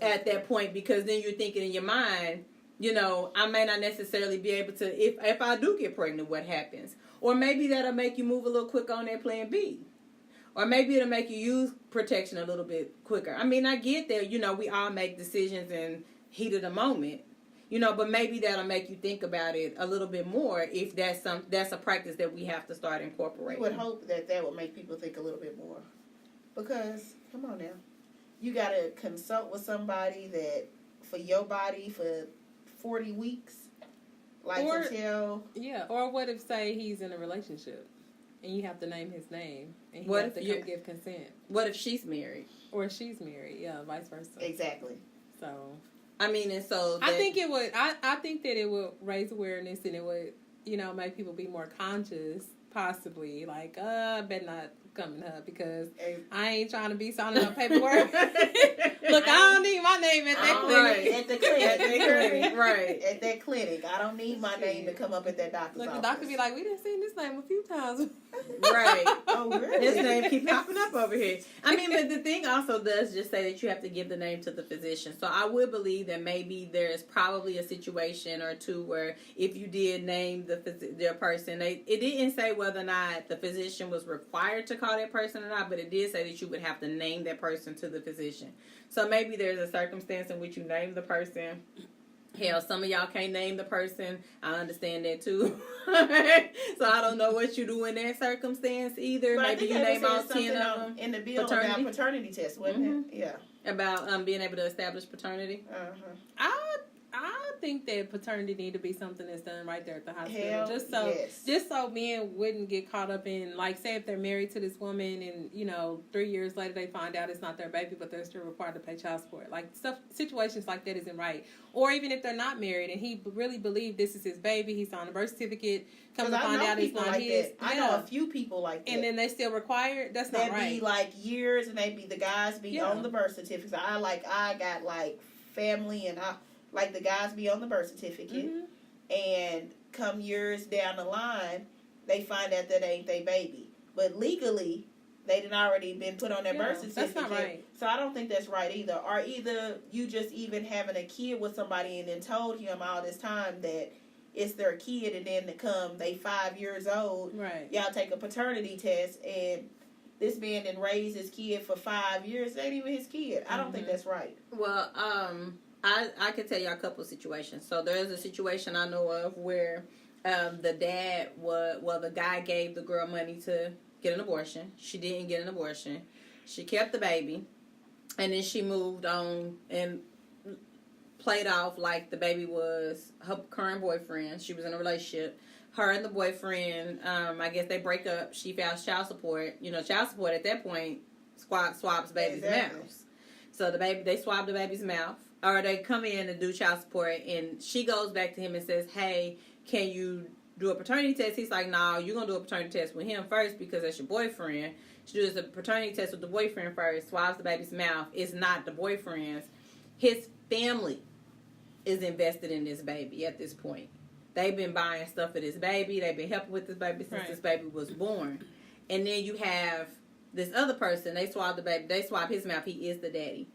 at that point, because then you're thinking in your mind, you know, I may not necessarily be able to, if I do get pregnant, what happens? Or maybe that'll make you move a little quicker on that plan B. Or maybe it'll make you use protection a little bit quicker. I mean, I get that, you know, we all make decisions in heat of the moment, you know, but maybe that'll make you think about it a little bit more if that's a practice that we have to start incorporating. You would hope that would make people think a little bit more. Because, come on now, you got to consult with somebody that, for your body, for 40 weeks, like until... Yeah, or what if, say, he's in a relationship? And you have to name his name. And he has to come give consent. What if she's married? Or she's married, yeah, vice versa. Exactly. So, I mean, and so... I think it would, I think that it would raise awareness, and it would, you know, make people be more conscious, possibly. Like, I better not come in her, because I ain't trying to be signing up paperwork. Look, I don't need my name at that clinic. At the clinic. Right. at that clinic. I don't need my name to come up at that doctor's Look, the office. doctor be like, we didn't see this name a few times. Right. Oh, really? His name keep popping up over here. I mean, but the thing also does just say that you have to give the name to the physician. So I would believe that maybe there's probably a situation or two where if you did name their person, it didn't say whether or not the physician was required to call that person or not, but it did say that you would have to name that person to the physician. So maybe there's a circumstance in which you name the person. Hell, some of y'all can't name the person. I understand that too. So I don't know what you do in that circumstance either. But Maybe you name all 10 of them. in the bill Paternity? about paternity test, wasn't it? Yeah. About being able to establish paternity. I think that paternity need to be something that's done right there at the hospital. Hell, Just so men wouldn't get caught up in, like, say if they're married to this woman and 3 years later they find out it's not their baby, but they're still required to pay child support. Like, situations like that isn't right. Or even if they're not married and he really believed this is his baby, he signed a birth certificate, comes to find out it's not like his. That. I know a few people like that. And then they still required. That's not right. That'd be like years, and the guys be on the birth certificate. I got like family, and like the guys be on the birth certificate, and come years down the line, they find out that ain't their baby. But legally, they done already been put on their birth certificate. That's not right. So I don't think that's right either. Or either you just even having a kid with somebody and then told him all this time that it's their kid, and then they 5 years old. Right. Y'all take a paternity test, and this man done raised his kid for 5 years. It ain't even his kid. I don't think that's right. Well, I could tell you a couple of situations. So there's a situation I know of where the guy gave the girl money to get an abortion. She didn't get an abortion. She kept the baby, and then she moved on and played off like the baby was her current boyfriend. She was in a relationship. Her and the boyfriend, I guess they break up. She files child support. Child support at that point swabs baby's mouths. So they swab the baby's mouth. Or they come in and do child support, and she goes back to him and says, hey, can you do a paternity test? He's like, no, you're going to do a paternity test with him first because that's your boyfriend. She does a paternity test with the boyfriend first, swabs the baby's mouth. It's not the boyfriend's. His family is invested in this baby at this point. They've been buying stuff for this baby. They've been helping with this baby since this baby was born. And then you have this other person. They swab the baby. They swab his mouth. He is the daddy.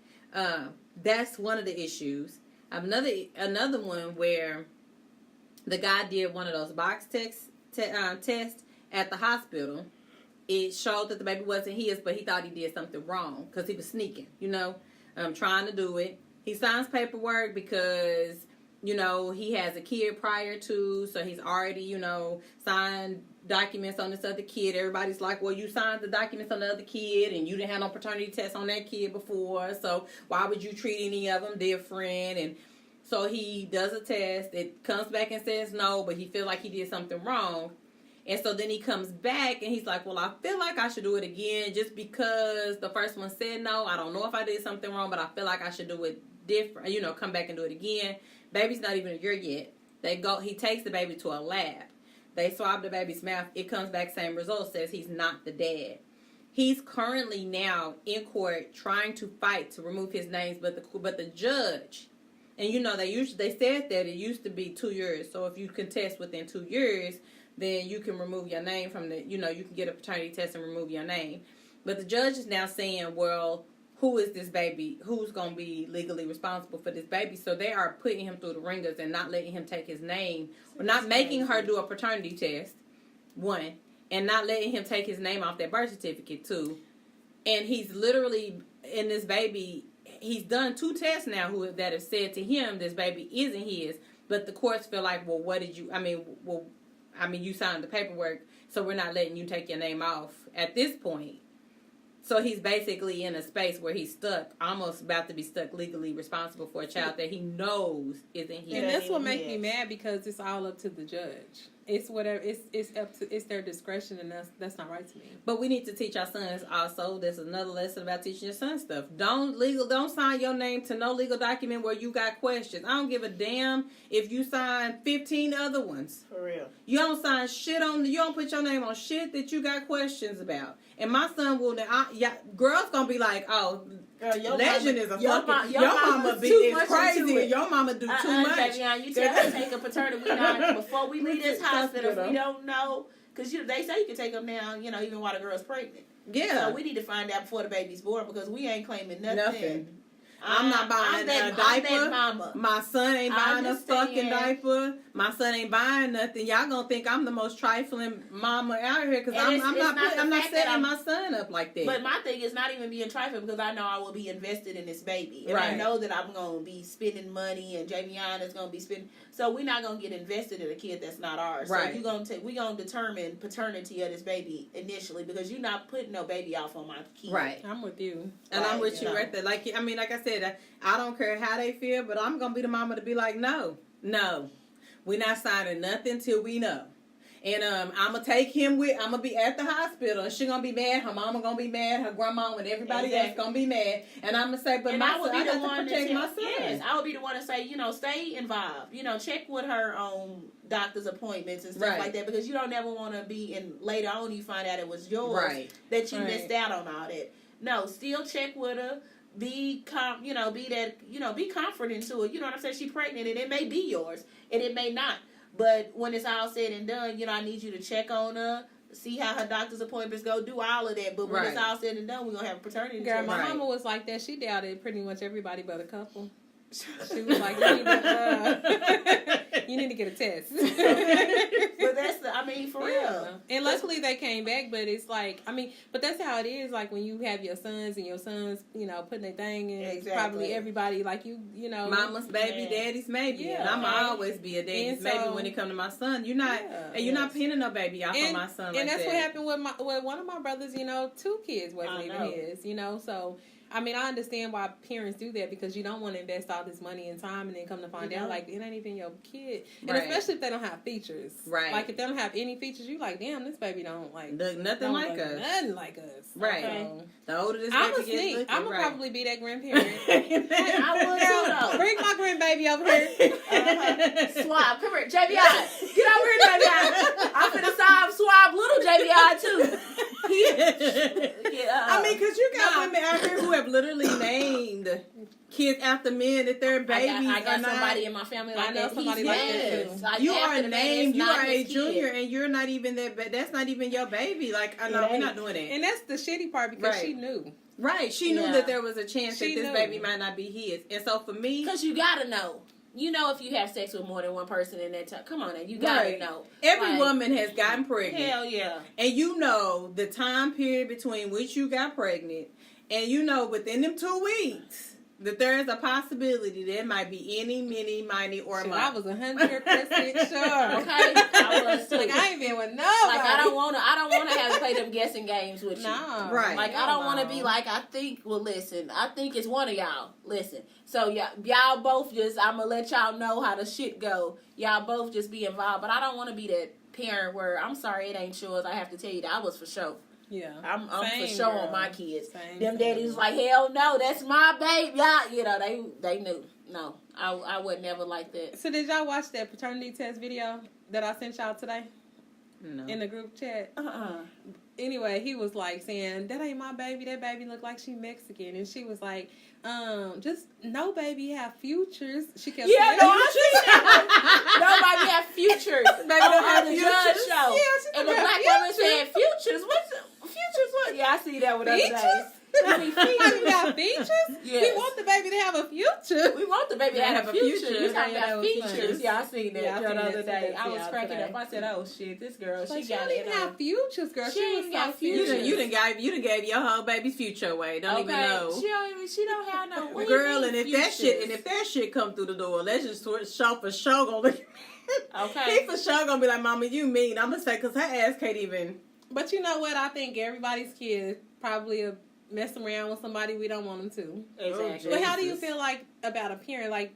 That's one of the issues. I have another one where the guy did one of those box tests at the hospital. It showed that the baby wasn't his, but he thought he did something wrong because he was sneaking, trying to do it. He signs paperwork because, he has a kid prior to, so he's already, signed documents on this other kid. Everybody's like, well, you signed the documents on the other kid and you didn't have no paternity test on that kid before, so why would you treat any of them different? And so he does a test. It comes back and says no, but he feels like he did something wrong. And so then he comes back and he's like, well, I feel like I should do it again just because the first one said no. I don't know if I did something wrong, but I feel like I should do it different, come back and do it again. Baby's not even a year yet. He takes the baby to a lab. They swab the baby's mouth. It comes back, same result, says he's not the dad. He's currently now in court trying to fight to remove his names, but the judge, and they said that it used to be 2 years. So if you contest within 2 years, then you can remove your name from you can get a paternity test and remove your name. But the judge is now saying, well, who is this baby? Who's going to be legally responsible for this baby? So they are putting him through the ringers and not letting him take his name, or not making her do a paternity test, one, and not letting him take his name off that birth certificate, two. And he's literally, in this baby, he's done 2 tests now that have said to him this baby isn't his, but the courts feel like, well, you signed the paperwork, so we're not letting you take your name off at this point. So he's basically in a space where he's stuck, almost about to be stuck legally responsible for a child that he knows isn't his. And that's what makes me mad, because it's all up to the judge. It's whatever. It's their discretion, and that's not right to me. But we need to teach our sons also. There's another lesson about teaching your son stuff. Don't sign your name to no legal document where you got questions. I don't give a damn if you sign 15 other ones. For real. You don't sign shit you don't put your name on shit that you got questions about. And my son will, girls gonna be like, oh, Girl, your Legend mama, is a your fucking. your Your mama mama's be too is much into crazy. it. Your mama do too much. Javion, you tell her to take a paternity. We not before we leave this hospital. If we Hospital. don't know, because they say you can take them now. You know, even while the girl's pregnant. Yeah. So we need to find out before the baby's born because we ain't claiming nothing. Nothing. I'm not buying a diaper. I'm that mama. My son ain't I buying a fucking understand. diaper. My son ain't buying nothing. Y'all gonna think I'm the most trifling mama out here because And I'm not fact that setting my son up like that. But my thing is not even being trifling because I know I will be invested in this baby. And I Right. know that I'm going to be spending money and Javion is going to be spending. So we're not going to get invested in a kid that's not ours. Right. So we're going to determine paternity of this baby initially because you're not putting no baby off on my kid. Right. I'm with you. And I'm Right, with you you know. right there. Like I said, I don't care how they feel, but I'm gonna be the mama to be like, no, we're not signing nothing till we know. And I'm gonna take him with. I'm gonna be at the hospital, and she gonna be mad. Her mama gonna be mad. Her grandma and everybody else gonna be mad. And I'm gonna say, but And my I would son, be I the got to one protect to my son. Yes, I would be the one to say, stay involved. Check with her on doctor's appointments and stuff Right. like that because you don't ever want to be. And later on, you find out it was yours Right. that you Right. missed out on all that. No, still check with her. Be comforting to her. You know what I'm saying? She's pregnant, and it may be yours, and it may not. But when it's all said and done, I need you to check on her, see how her doctor's appointments go, do all of that. But when it's Right. all said and done, we're gonna have a paternity Girl, test. my Right. mama was like that. She doubted pretty much everybody but a couple. She was like, you need to get a test. But that's for real. Yeah. And luckily they came back, but it's like, but that's how it is. Like when you have your sons and your sons, putting their thing in, Exactly. probably everybody, like Mama's baby, Yeah. daddy's maybe. Yeah. And I'm Okay. always be a daddy's And maybe so- when it come to my son. You're not, Yeah. and you're not pinning no baby off on my son like and that's that. what happened with one of my brothers. 2 kids wasn't I even know. his. So I understand why parents do that because you don't want to invest all this money and time and then come to find out like it ain't even your kid. And Right. especially if they don't have features. Right. Like if they don't have any features, you like, damn, this baby don't like Look nothing don't like look us. Nothing like us. Right. So, The older this I'm a baby gets sneak. looking, I'm gonna right. probably be that grandparent. I would too, though. Bring my grandbaby over here. Swab, come here, JBI. Get over here, JBI. I'm finna swab little JBI too. Because you got women out here who have literally named kids after men that their babies I got are not. somebody in my family like I know that. somebody He's like that, yes. too. Like, You after are the man, named. it's You not are a his junior, kid. and you're not even that. But that's not even your baby. Like, I know we're ain't. not doing that. And that's the shitty part because Right. she knew. Right? She knew Yeah. that there was a chance She that this knew. baby might not be his. And so for me, Because you gotta know. If you have sex with more than one person in that time. Come on now, you gotta Right. know. every Like, woman has gotten pregnant. Hell yeah. And you know the time period between which you got pregnant, and you know within them 2 weeks that there is a possibility there might be any, mini, miny, or Shit, might. I was 100% sure. Okay, I was too. Like I ain't been with nobody. Like I don't wanna have to play them guessing games with you. No. Right. Like I don't want to be like I think it's one of y'all. Listen, so y'all both just I'm gonna let y'all know how the shit go. Y'all both just be involved, but I don't want to be that parent where I'm sorry it ain't yours. I have to tell you that I was for sure. Yeah. I'm Same, for sure girl. on my kids. Same, Them same. daddies was like hell no, that's my baby. They knew. No, I would never like that. So did y'all watch that paternity test video that I sent y'all today No. in the group chat? Anyway, he was like saying, that ain't my baby. That baby look like she Mexican. And she was like, just no baby have futures. She kept saying, I see that. Nobody have futures. Baby don't have the futures. Judge show. Yeah, she And the don't black have woman futures. said futures. What's futures? What? Yeah, I see that with other Features? days. I mean, Baby features. got features? Yes. We want the baby to have a future. We want the baby to have a future. You talking Yeah, that about was features? funny. Yeah, I seen that Yeah, I the seen other that day. too. I was Yeah, cracking today. up. I said, "Oh shit, this girl, Like, she she got don't it." even have futures, girl. She She ain't was got so futures. futures. You done gave your whole baby's future away. Don't even know. She don't have no. What do you Girl, mean and if futures? that shit come through the door, let's just show for sure gonna look. Okay. He for sure gonna be like, "Mama, you mean?" I'm gonna say, cause her ass can't even. But you know what? I think everybody's kid probably mess around with somebody we don't want them to. Exactly. But how do you Jesus. feel like about a parent? Like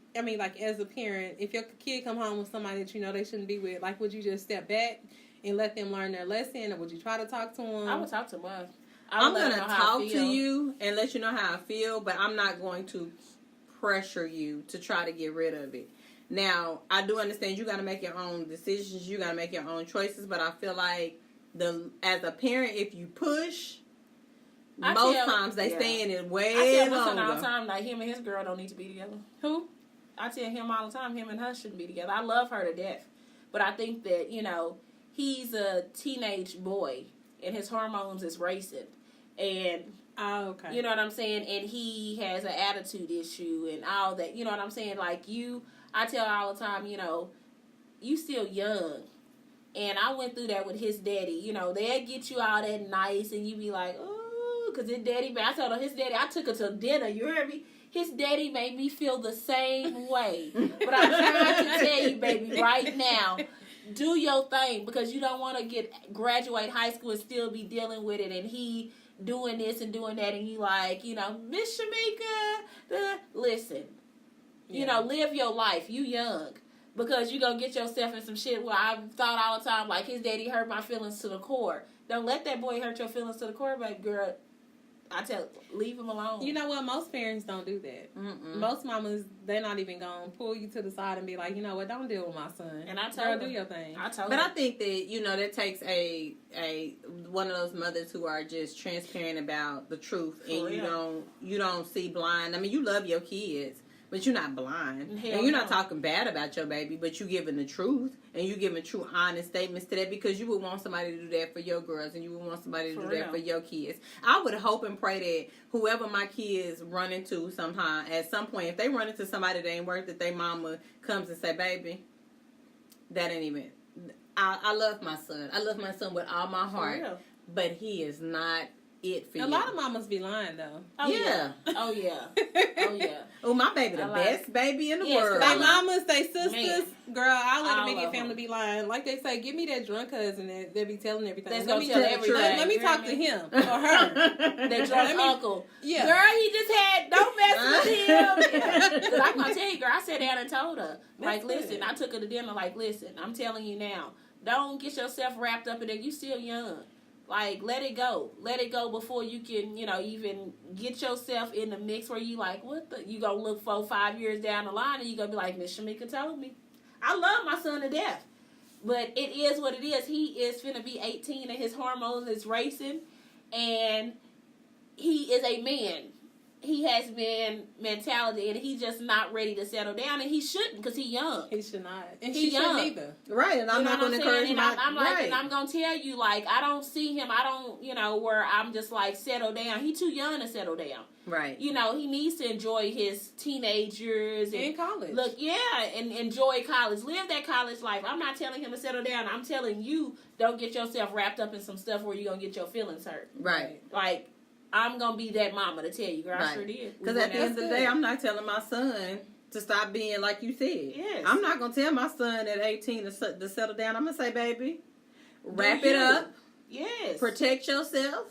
as a parent, if your kid come home with somebody that you know they shouldn't be with, like, would you just step back and let them learn their lesson, or would you try to talk to them? I would talk to mine. I'm gonna talk to you and let you know how I feel, but I'm not going to pressure you to try to get rid of it. Now, I do understand you got to make your own decisions, you got to make your own choices, but I feel like as a parent, if you push, most times they stay in it way I tell my son longer. all the time, like, him and his girl don't need to be together. Who? I tell him all the time, him and her shouldn't be together. I love her to death. But I think that, you know, he's a teenage boy, and his hormones is racing. And, Oh, okay. you know what I'm saying? And he has an attitude issue and all that. You know what I'm saying? Like, I tell her all the time, you know, you still young. And I went through that with his daddy. You know, they'll get you all that nice, and you be like, oh, because his daddy, I told her, his daddy, I took her to dinner, you heard me? His daddy made me feel the same way. But I'm trying to tell you, baby, right now, do your thing, because you don't want to graduate high school and still be dealing with it, and he doing this and doing that, and you like, you know, Miss Shamika, listen, you know, live your life. You young. Because you going to get yourself in some shit where I've thought all the time, like, his daddy hurt my feelings to the core. Don't let that boy hurt your feelings to the core, but girl, leave him alone. You know what? Most parents don't do that. Mm-mm. Most mamas, they're not even going to pull you to the side and be like, you know what? Don't deal with my son. And I told Girl, her. do your thing. But I think that, you know, that takes a one of those mothers who are just transparent about the truth, and you don't see blind. I mean, you love your kids, but you're not blind. Hell and you're not no. talking bad about your baby, but you giving the truth, and you giving true, honest statements to that, because you would want somebody to do that for your girls, and you would want somebody to do that for your kids. I would hope and pray that whoever my kids run into sometime, at some point, if they run into somebody that ain't worth it, their mama comes and say, baby, that ain't even... I love my son. I love my son with all my heart, but he is not it for you. A lot of mamas be lying, though. Oh, yeah. Oh, yeah. Oh, yeah. Oh, my baby, the best baby in the world. They mamas, they sisters. Man. Girl, I let All the immediate of them. family be lying. Like they say, give me that drunk cousin that they be telling everything. That's Let gonna me tell let- everything. Let me You talk hear to me? him or her. That drunk uncle. Yeah. Girl, he just had, don't mess with him. Yeah. I'm going to tell you, girl, I sat down and told her. Like, That's listen, good. I took her to dinner, like, listen, I'm telling you now, don't get yourself wrapped up in it. You still young. Like, let it go. Let it go before you can, you know, even get yourself in the mix where you like, what the, you gonna look 4-5 years down the line and you gonna be like, Miss Shamika told me. I love my son to death. But it is what it is. He is finna be 18 and his hormones is racing. And he is a man. He has man mentality and he's just not ready to settle down, and he shouldn't, because he's young. He should not. And He she shouldn't young. either. Right, and I'm You know not what going to saying? encourage And my... I'm like, right. and I'm going to tell you, like, I don't see him, I don't, you know, where I'm just like, settle down. He too young to settle down. Right. You know, he needs to enjoy his teenage years. In college. Look, yeah, and enjoy college. Live that college life. I'm not telling him to settle down. I'm telling you, don't get yourself wrapped up in some stuff where you're going to get your feelings hurt. Right. Like, I'm going to be that mama to tell you, girl, I Right. sure did. Because at the end of the day, I'm not telling my son to stop being like you said. Yes. I'm not going to tell my son at 18 to settle down. I'm going to say, baby, wrap it you. up. Yes. Protect yourself.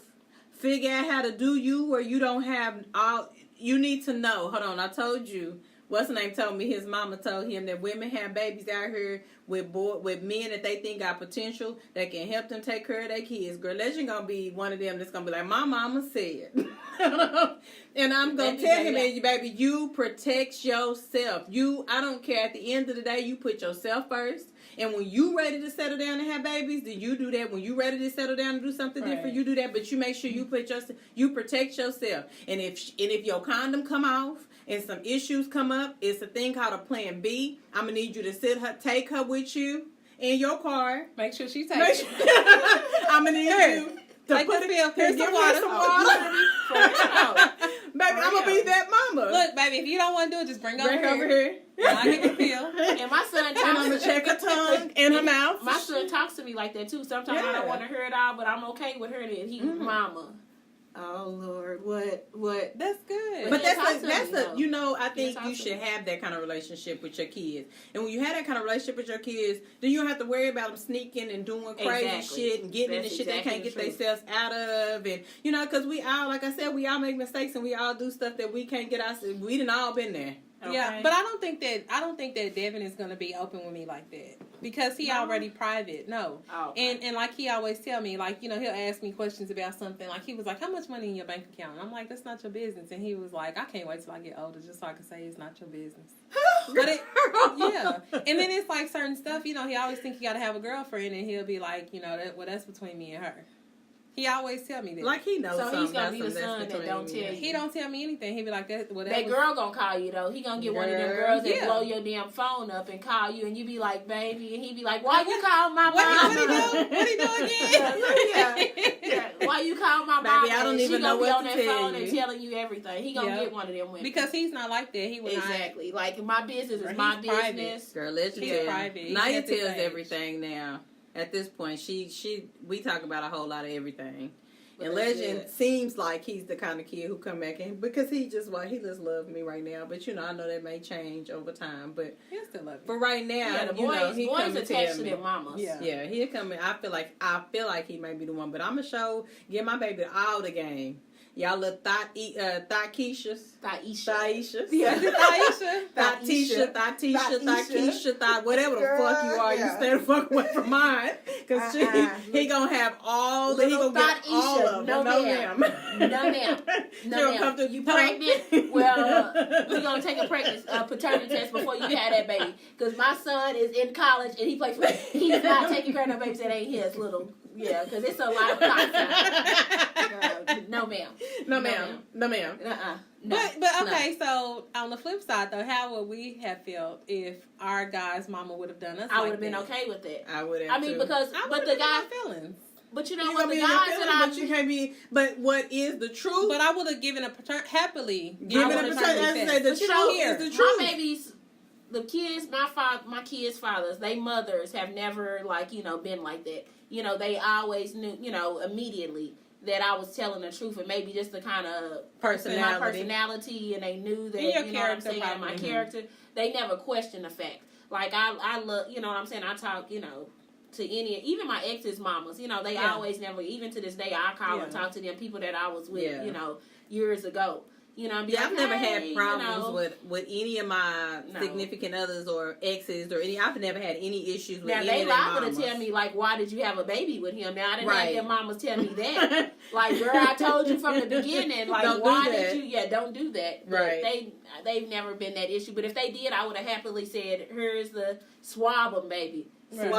Figure out how to do you where you don't have all... You need to know. Hold on, I told you. What's the name told me his mama told him that women have babies out here with men that they think got potential that can help them take care of their kids. Girl, Legend gonna be one of them that's gonna be like, my mama said. And I'm gonna tell him, baby, you protect yourself. I don't care. At the end of the day, you put yourself first. And when you ready to settle down and have babies, then you do that. When you ready to settle down and do something different, you do that. But you make sure you protect yourself. And if your condom come off and some issues come up, it's a thing called a plan B. I'm gonna need you to take her with you in your car. Make sure she takes it. I'm gonna need you to Take put the it. pill. Here's Give some her water. some water. Baby, I'm gonna be that mama. Look, baby, if you don't want to do it, just bring over here. I get the pill. And my son talks And I'm gonna check her tongue and her mouth. My son talks to me like that too. Sometimes I don't want to hear it all, but I'm okay with hearing it. He, mama. Oh Lord, what? That's good. But that's though. you know, I think Talk you to should me. have that kind of relationship with your kids. And when you have that kind of relationship with your kids, then you don't have to worry about them sneaking and doing crazy Exactly. shit and getting into That's shit exactly they can't the get truth. themselves out of. And, you know, because we all, like I said, we all make mistakes and we all do stuff that we can't get out. We done all been there. Yeah, Okay. but I don't think that Devin is gonna be open with me like that because he already private. No, Okay. and like he always tell me, like, you know, he'll ask me questions about something. Like he was like, "How much money in your bank account?" And I'm like, "That's not your business." And he was like, "I can't wait till I get older just so I can say it's not your business." But yeah, and then it's like certain stuff. You know, he always think he got to have a girlfriend, and he'll be like, you know, that's between me and her. He always tell me that. Like he knows So something. he's gonna be about the something son that's that don't between tell you. you. He don't tell me anything. He be like that. Well, That girl gonna call you though. He gonna get one of them Girl. girls that Yeah. blow your damn phone up and call you, and you be like, baby, and he be like, why you call my What mama? he do? What he do again? Yeah. Why you call my Baby, mama? I don't and even she know gonna be what on to that tell phone and you. telling you everything. He gonna Yep. get one of them women. Because he's not like that. He would Exactly. Like my business Or is my he's private. business. Girl, let you He's tell. private. He's Naya at this tells age. everything now. At this point, we talk about a whole lot of everything. But And that's Legend good. seems like he's the kind of kid who come back in because he just loves me right now. But I know that may change over time. But He'll still love you. for right now, Yeah, the boys, he boys come and attached tell to me. their mamas. Yeah. Yeah, he'll come in. I feel like he may be the one, but I'm gonna give my baby all the game. Y'all little thought Keishas. Taisha. Yeah. Aisha. Thought Tisha, thought Keisha, thought whatever the fuck you are, you Yeah. stay the fuck away from mine. Cause he gonna have all the, he Little gonna get thought all Isha. of No, them. ma'am. No, ma'am. She No, gonna ma'am. come through, You huh? pregnant? Well, we're going to take a paternity test before you have that baby. Because my son is in college and he's not taking care of no babies that ain't his little. Yeah, because it's a lot of concept. No, ma'am. No ma'am. No ma'am. No. But okay, so on the flip side though, how would we have felt if our guy's mama would have done us? I like would have been that? okay with that. I would have. I mean, because, I but would've the been in guy, my feelings. but you know you what, gonna the be in your guys feelings, that but you can't be. But what is the truth? But I would have given Give happily it given a a percent. paternity As I say, test. the But you truth know, is the my truth. babies, the kids, my kids' fathers, they mothers have never been like that. They always knew, immediately that I was telling the truth, and maybe just the kind of my personality, and they knew that, And your you know what I'm character, saying, probably. my character. They never questioned the fact. Like I love, you know what I'm saying. I talk, to even my ex's mamas, they Yeah. always never, even to this day, I call and Yeah. talk to them, people that I was with, Yeah. Years ago. And be Yeah, like, I've never hey, had problems with any of my No. significant others or exes or any. I've never had any issues with Now any they of their liable mamas. to tell me like, why did you have a baby with him? Now I didn't Right. have their mamas tell me that. Like, girl, I told you from the beginning. Like, Don't do why that. did you? Yeah, don't do that. But Right. they've never been that issue. But if they did, I would have happily said, here's the swab 'em, baby. Right.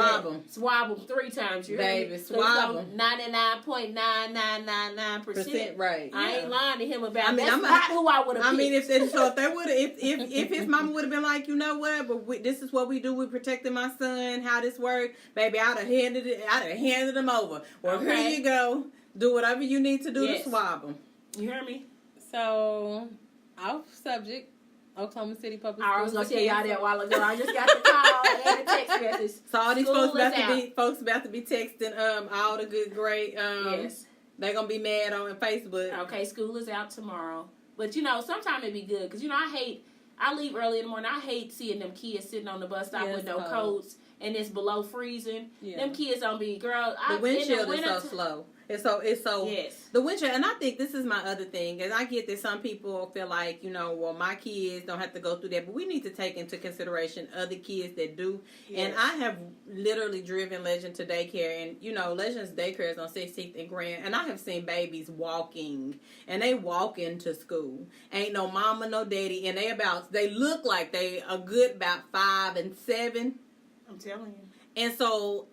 Swab 'em. 3 times, you Baby, heard me? swab 'em. 99.9999%. Right. I ain't lying to him about. I mean, that's not who I would have. I mean, if they would if his mama would have been like, you know what, but this is what we do. We protecting my son. How this work, baby? I'd have handed him over. Well, Okay. here you go. Do whatever you need to do Yes. to swab him. You hear me? So, off subject, Oklahoma City Public I was Schools gonna tell y'all that a canceled. while ago. I just got the call and the text message. So all these School folks about is to out. be texting all the good great Yes. they're gonna be mad on Facebook. Okay, school is out tomorrow. But sometimes it'd be good because I leave early in the morning. I hate seeing them kids sitting on the bus stop Yeah, with it's no cold. coats and it's below freezing. Yeah. Them kids don't be girl. The windshield in is so slow. It's so Yes. the windshield, and I think this is my other thing, and I get that some people feel like well, my kids don't have to go through that, but we need to take into consideration other kids that do. And Yes. I have literally driven Legend to daycare, and Legend's daycare is on 16th and Grand, and I have seen babies walking, and they walk into school. Ain't no mama, no daddy, and they look like they a good about 5 and 7. I'm telling you. And so,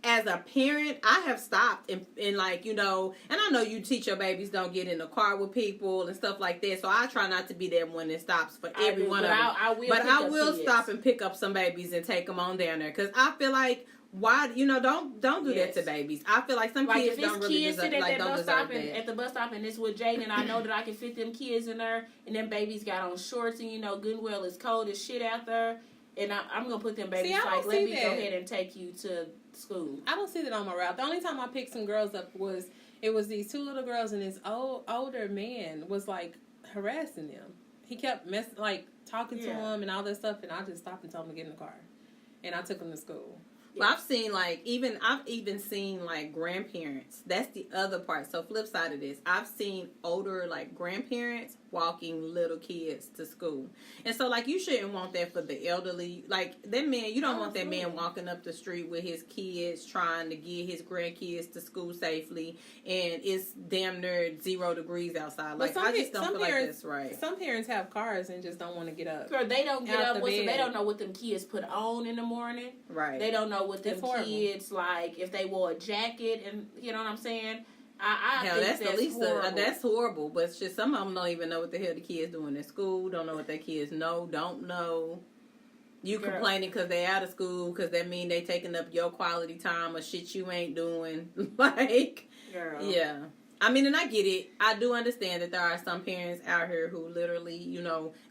as a parent, I have stopped and and I know you teach your babies don't get in the car with people and stuff like that. So I try not to be that one that stops for every one of them. But I will stop and pick up some babies and take them on down there because I feel like why don't do that to babies. I feel like some kids if it's don't really kids deserve, sitting at don't that bus deserve stop and that. at the bus stop and it's with Jaden, I know that I can fit them kids in there, and them babies got on shorts, and good and well it's cold as shit out there. And I'm going to put them babies See, I don't let see me that. go ahead and take you to school. I don't see that on my route. The only time I picked some girls up was these 2 little girls and this older man was like harassing them. He kept talking to them and all that stuff, and I just stopped and told him to get in the car, and I took him to school. Well, I've seen I've even seen grandparents. That's the other part. So flip side of this, I've seen older grandparents walking little kids to school. And so you shouldn't want that for the elderly. That man, you don't want that man walking up the street with his kids trying to get his grandkids to school safely and it's damn near 0 degrees outside. But I just don't feel like that's right. Some parents have cars and just don't want to get up. Girl, they don't get Out up. the They bed. don't know what them kids put on in the morning. Right. They don't know what them It's horrible. kids, if they wore a jacket and, you know what I'm saying? I Hell, think that's the least. horrible. That's horrible. But shit, some of them don't even know what the hell the kids doing in school. Don't know what their kids don't know. You Girl. complaining because they out of school because that mean they taking up your quality time or shit you ain't doing. Like, Girl. yeah. I mean, and I get it. I do understand that there are some parents out here who literally,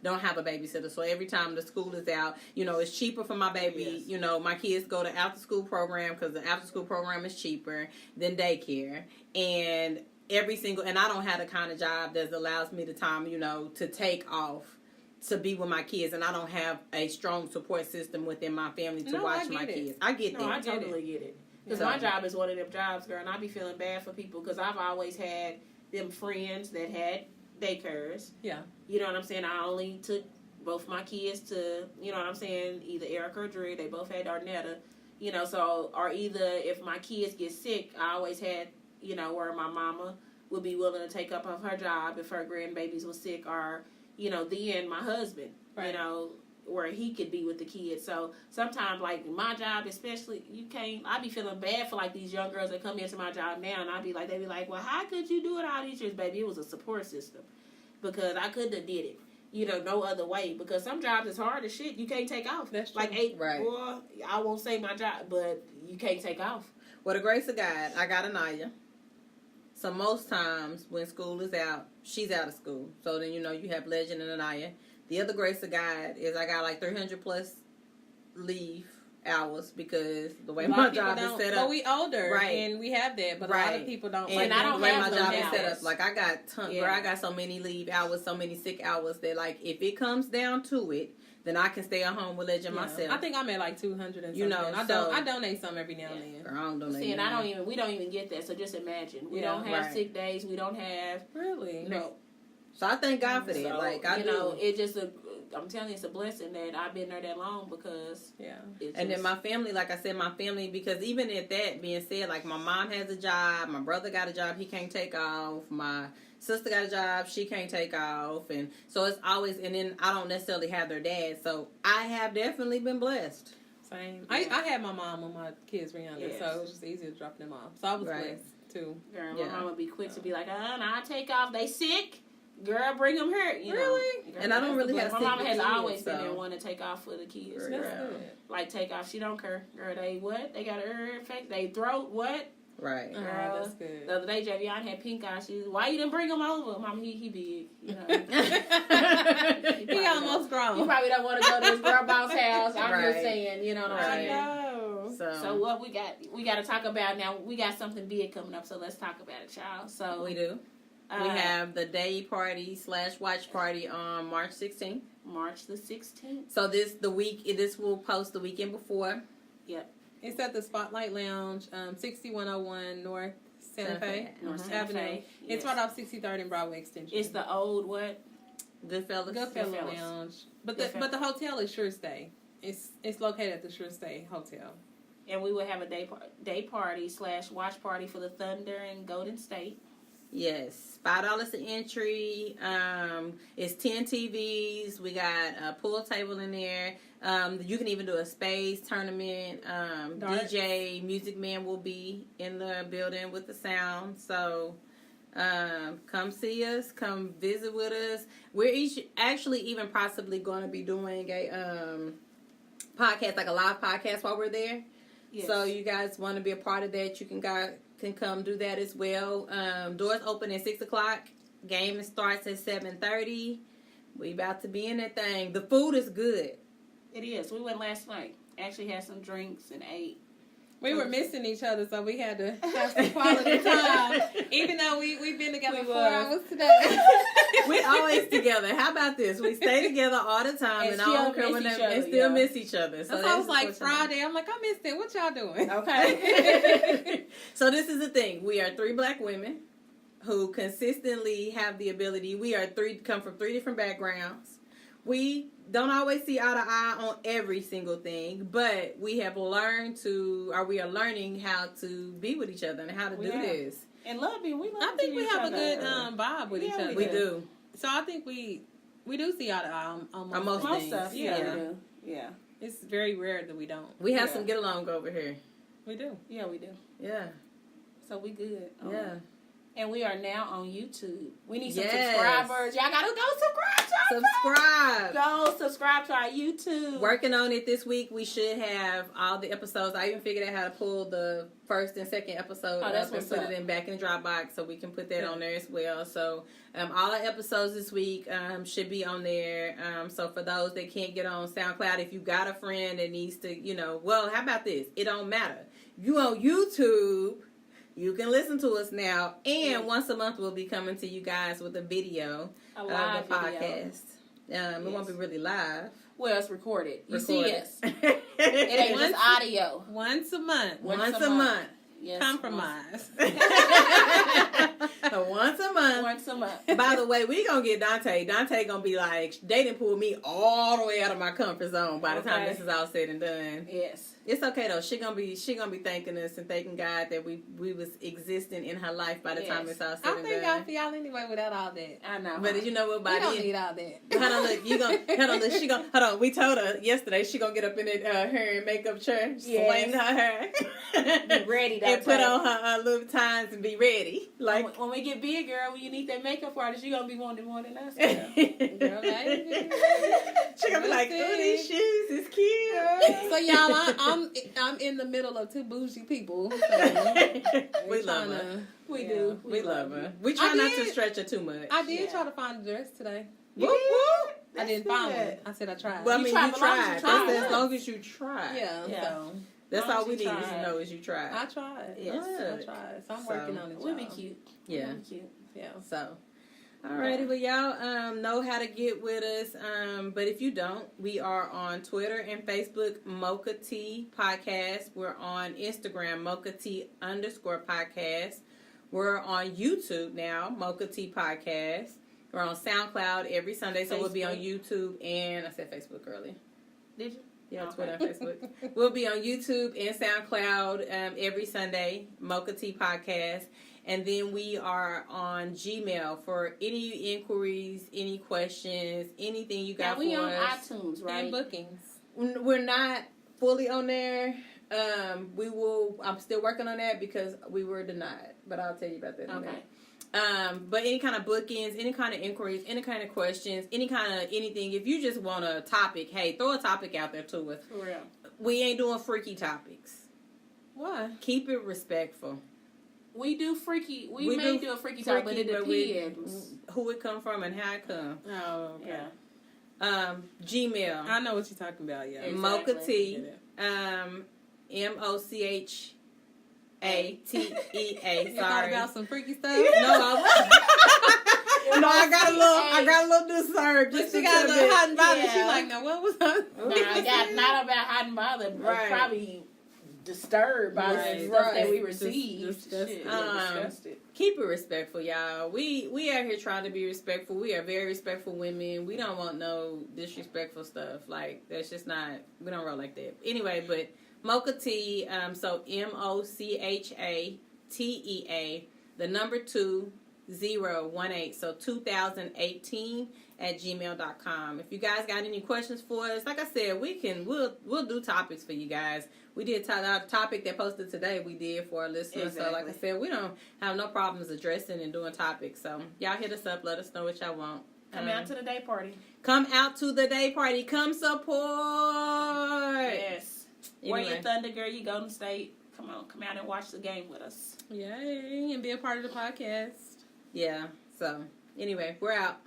don't have a babysitter. So every time the school is out, it's cheaper for my baby. Yes. My kids go to after school program because the after school program is cheaper than daycare. And and I don't have the kind of job that allows me the time, to take off to be with my kids. And I don't have a strong support system within my family to watch my kids. I get that. I totally get it. Because my job is one of them jobs, girl, and I be feeling bad for people because I've always had them friends that had daycares. Yeah. You know what I'm saying? I only took both my kids to, you know what I'm saying, either Erica or Drew. They both had Arnetta. Or either if my kids get sick, I always had, where my mama would be willing to take up of her job if her grandbabies was sick, or, then my husband, right. Where he could be with the kids. So sometimes, like, my job especially, I be feeling bad for, like, these young girls that come into my job now, and they be like, well, how could you do it all these years, baby? It was a support system. Because I couldn't have did it, no other way. Because some jobs is hard as shit. You can't take off. That's true. Like, Right. Boy, I won't say my job, but you can't take off. Well, the grace of God, I got Anaya. So most times when school is out, she's out of school. So then, you have Legend and Anaya. The other grace of God is I got like 300 plus leave hours because the way my job is set up. But we older, right? And we have that, but right. a lot of people don't. And I don't the way have my those job is set hours. up, like I got Yeah. girl, I got so many leave hours, so many sick hours that like if it comes down to it, then I can stay at home with Legend myself. I think I'm at like 200 and something. I donate some every now and then. Girl, I don't donate. See, and we don't even get that. So just imagine, we don't have sick days. We don't have really So I thank God for that. So, like I do. It just I'm telling you, it's a blessing that I've been there that long because And then my family, like I said, because even at that being said, like my mom has a job, my brother got a job, he can't take off, my sister got a job, she can't take off, and so it's always, and then I don't necessarily have their dad, so I have definitely been blessed. Same. I had my mom when my kids were younger, so it was just easy to drop them off. So I was blessed too. Girl, my mom would be quick to be like, I take off, they sick. Girl, bring them here. Really? Girl, and I don't really have. My mama has always been so. there one to take off for the kids. That's good. Like take off, she don't care. Girl, they what? They got an ear infection. They throat what? Right. Girl, that's good. The other day, Javion had pink eye. She was, why you didn't bring him over? Mama, he big. He almost grown. You probably don't want to go to his girl boss house. I'm just saying, you know what I'm saying? No. So what we got to talk about now. We got something big coming up, so let's talk about it, y'all. So we do. We have the day party / watch party on March 16th. March the 16th. So this will post the weekend before. Yep. It's at the Spotlight Lounge, 6101 North Santa Fe Avenue. It's right off 63rd and Broadway Extension. It's the old what? Goodfellas Lounge. But the hotel is Sure Stay. It's located at the Sure Stay Hotel. And we will have a day party / watch party for the Thunder and Golden State. Yes, $5 an entry. It's 10 TVs. We got a pool table in there. You can even do a spades tournament. DJ Music Man will be in the building with the sound. So come see us. Come visit with us. We're actually even possibly going to be doing a podcast, like a live podcast while we're there. Yes. So you guys want to be a part of that, you can come do that as well. Doors open at 6:00. Game starts at 7:30. We about to be in that thing. The food is good. It is. We went last night. Actually had some drinks and ate. We were missing each other, so we had to have some quality time. Even though we've been together 4 hours today. We're always together. How about this? We stay together all the time and all still miss each other. So I was like Friday. I'm like, I missed it. What y'all doing? Okay. So this is the thing. We are 3 black women who consistently have the ability. We are come from 3 different backgrounds. We don't always see eye to eye on every single thing, but we are learning how to be with each other and how to do this. And love you. I think we have a good vibe with each other. We do. So I think we do see eye to eye on most things. Stuff. Yeah, we do. Yeah. It's very rare that we don't. We have some get along over here. We do. Yeah, we do. Yeah. So we good. Yeah. And we are now on YouTube. We need some Yes. subscribers. Y'all gotta go subscribe to our Subscribe. Go subscribe to our YouTube. Working on it this week. We should have all the episodes. I even figured out how to pull the first and second episode Oh, that's up and what's put up. it in back in the Dropbox so we can put that on there as well. So all our episodes this week should be on there. So for those that can't get on SoundCloud, if you got a friend that needs to, well, how about this? It don't matter. You on YouTube. You can listen to us now, and once a month we'll be coming to you guys with a video A of live the video. podcast. It won't be really live. Well, it's recorded. You see us. it It ain't just audio. Once a month. Once a month. Yes, Compromise. Once a month. Once a month. By the way, we gonna get Dante. Dante gonna be like, they didn't pull me all the way out of my comfort zone by the time Okay. this is all said and done. Yes. It's okay though. She gonna be thanking us and thanking God that we was existing in her life by the time Yes. it's all said I and thank done. God for y'all anyway without all that. I know. But you know what, by We don't then, need all that. hold on, look, hold on, look, hold on. We told her yesterday she gonna get up in that hair and makeup chair, swing her hair, Be ready, and put Dante. on her little times and be ready. Like when we get big, girl, when you need that makeup artist, you gonna be wanting more than us. Girl, baby. she gonna be like, "Ooh, these shoes is cute." So y'all, I'm in the middle of two bougie people. So We love her. We Yeah. do. We love her. We try I not to did. stretch her too much. I did Yeah. try to find a dress today. Whoop, whoop. I didn't find one. I said I tried. Well, I You mean, tried, you but as long as tried. you tried. That's as long as you try. yeah, Yeah. so That's Long all as we you need tried. to know is you tried. I tried. Yes. I tried. So I'm So, working on it. We'll be y'all. cute. Yeah. We'll be cute. Yeah. So, alrighty, well, y'all know how to get with us. But if you don't, we are on Twitter and Facebook, Mocha T Podcast. We're on Instagram, Mocha T _podcast. We're on YouTube now, Mocha T Podcast. We're on SoundCloud every Sunday, so we'll be on YouTube and I said Facebook earlier. Did you? Yeah, Okay. Twitter and Facebook. We'll be on YouTube and SoundCloud every Sunday, Mocha T Podcast. And then we are on Gmail for any inquiries, any questions, anything you got Now we for on us. iTunes, right? And bookings. We're not fully on there. I'm still working on that because we were denied. But I'll tell you about that in a Okay. minute. But any kind of bookings, any kind of inquiries, any kind of questions, any kind of anything. If you just want a topic, hey, throw a topic out there to us. For real. We ain't doing freaky topics. Why? Keep it respectful. We do freaky. We We may do do a freaky talk, but it depends. Who it come from and how it come. Oh, okay. Yeah. Gmail. I know what you're talking about, yeah. Exactly. Mocha T. Yeah. Mochatea. You thought Sorry. about some freaky stuff? No, I got a little disturbed. But Just she a got a little little bit. hot and bothered. Yeah. She like, now what was that? No, I got not about hot and bothered. Right. Probably disturbed by Right, the stuff that we right. received. Disgusted. Shit, yeah, disgusted. Keep it respectful, y'all. We out here trying to be respectful. We are very respectful women. We don't want no disrespectful stuff. Like, that's just not, we don't roll like that. Anyway, but Mocha T, so Mochatea, the number 2018, so 2018 at gmail.com. If you guys got any questions for us, like I said, we'll do topics for you guys. We did our topic that posted today. We did for our listeners. So like I Exactly. said, we don't have no problems addressing and doing topics. So y'all hit us up. Let us know what y'all want. Come out to the day party. Come out to the day party. Come support. Yes. Wear Anyway. your Thunder, girl. You Golden State. Come on. Come out and watch the game with us. Yay, and be a part of the podcast. Yeah. So anyway, we're out.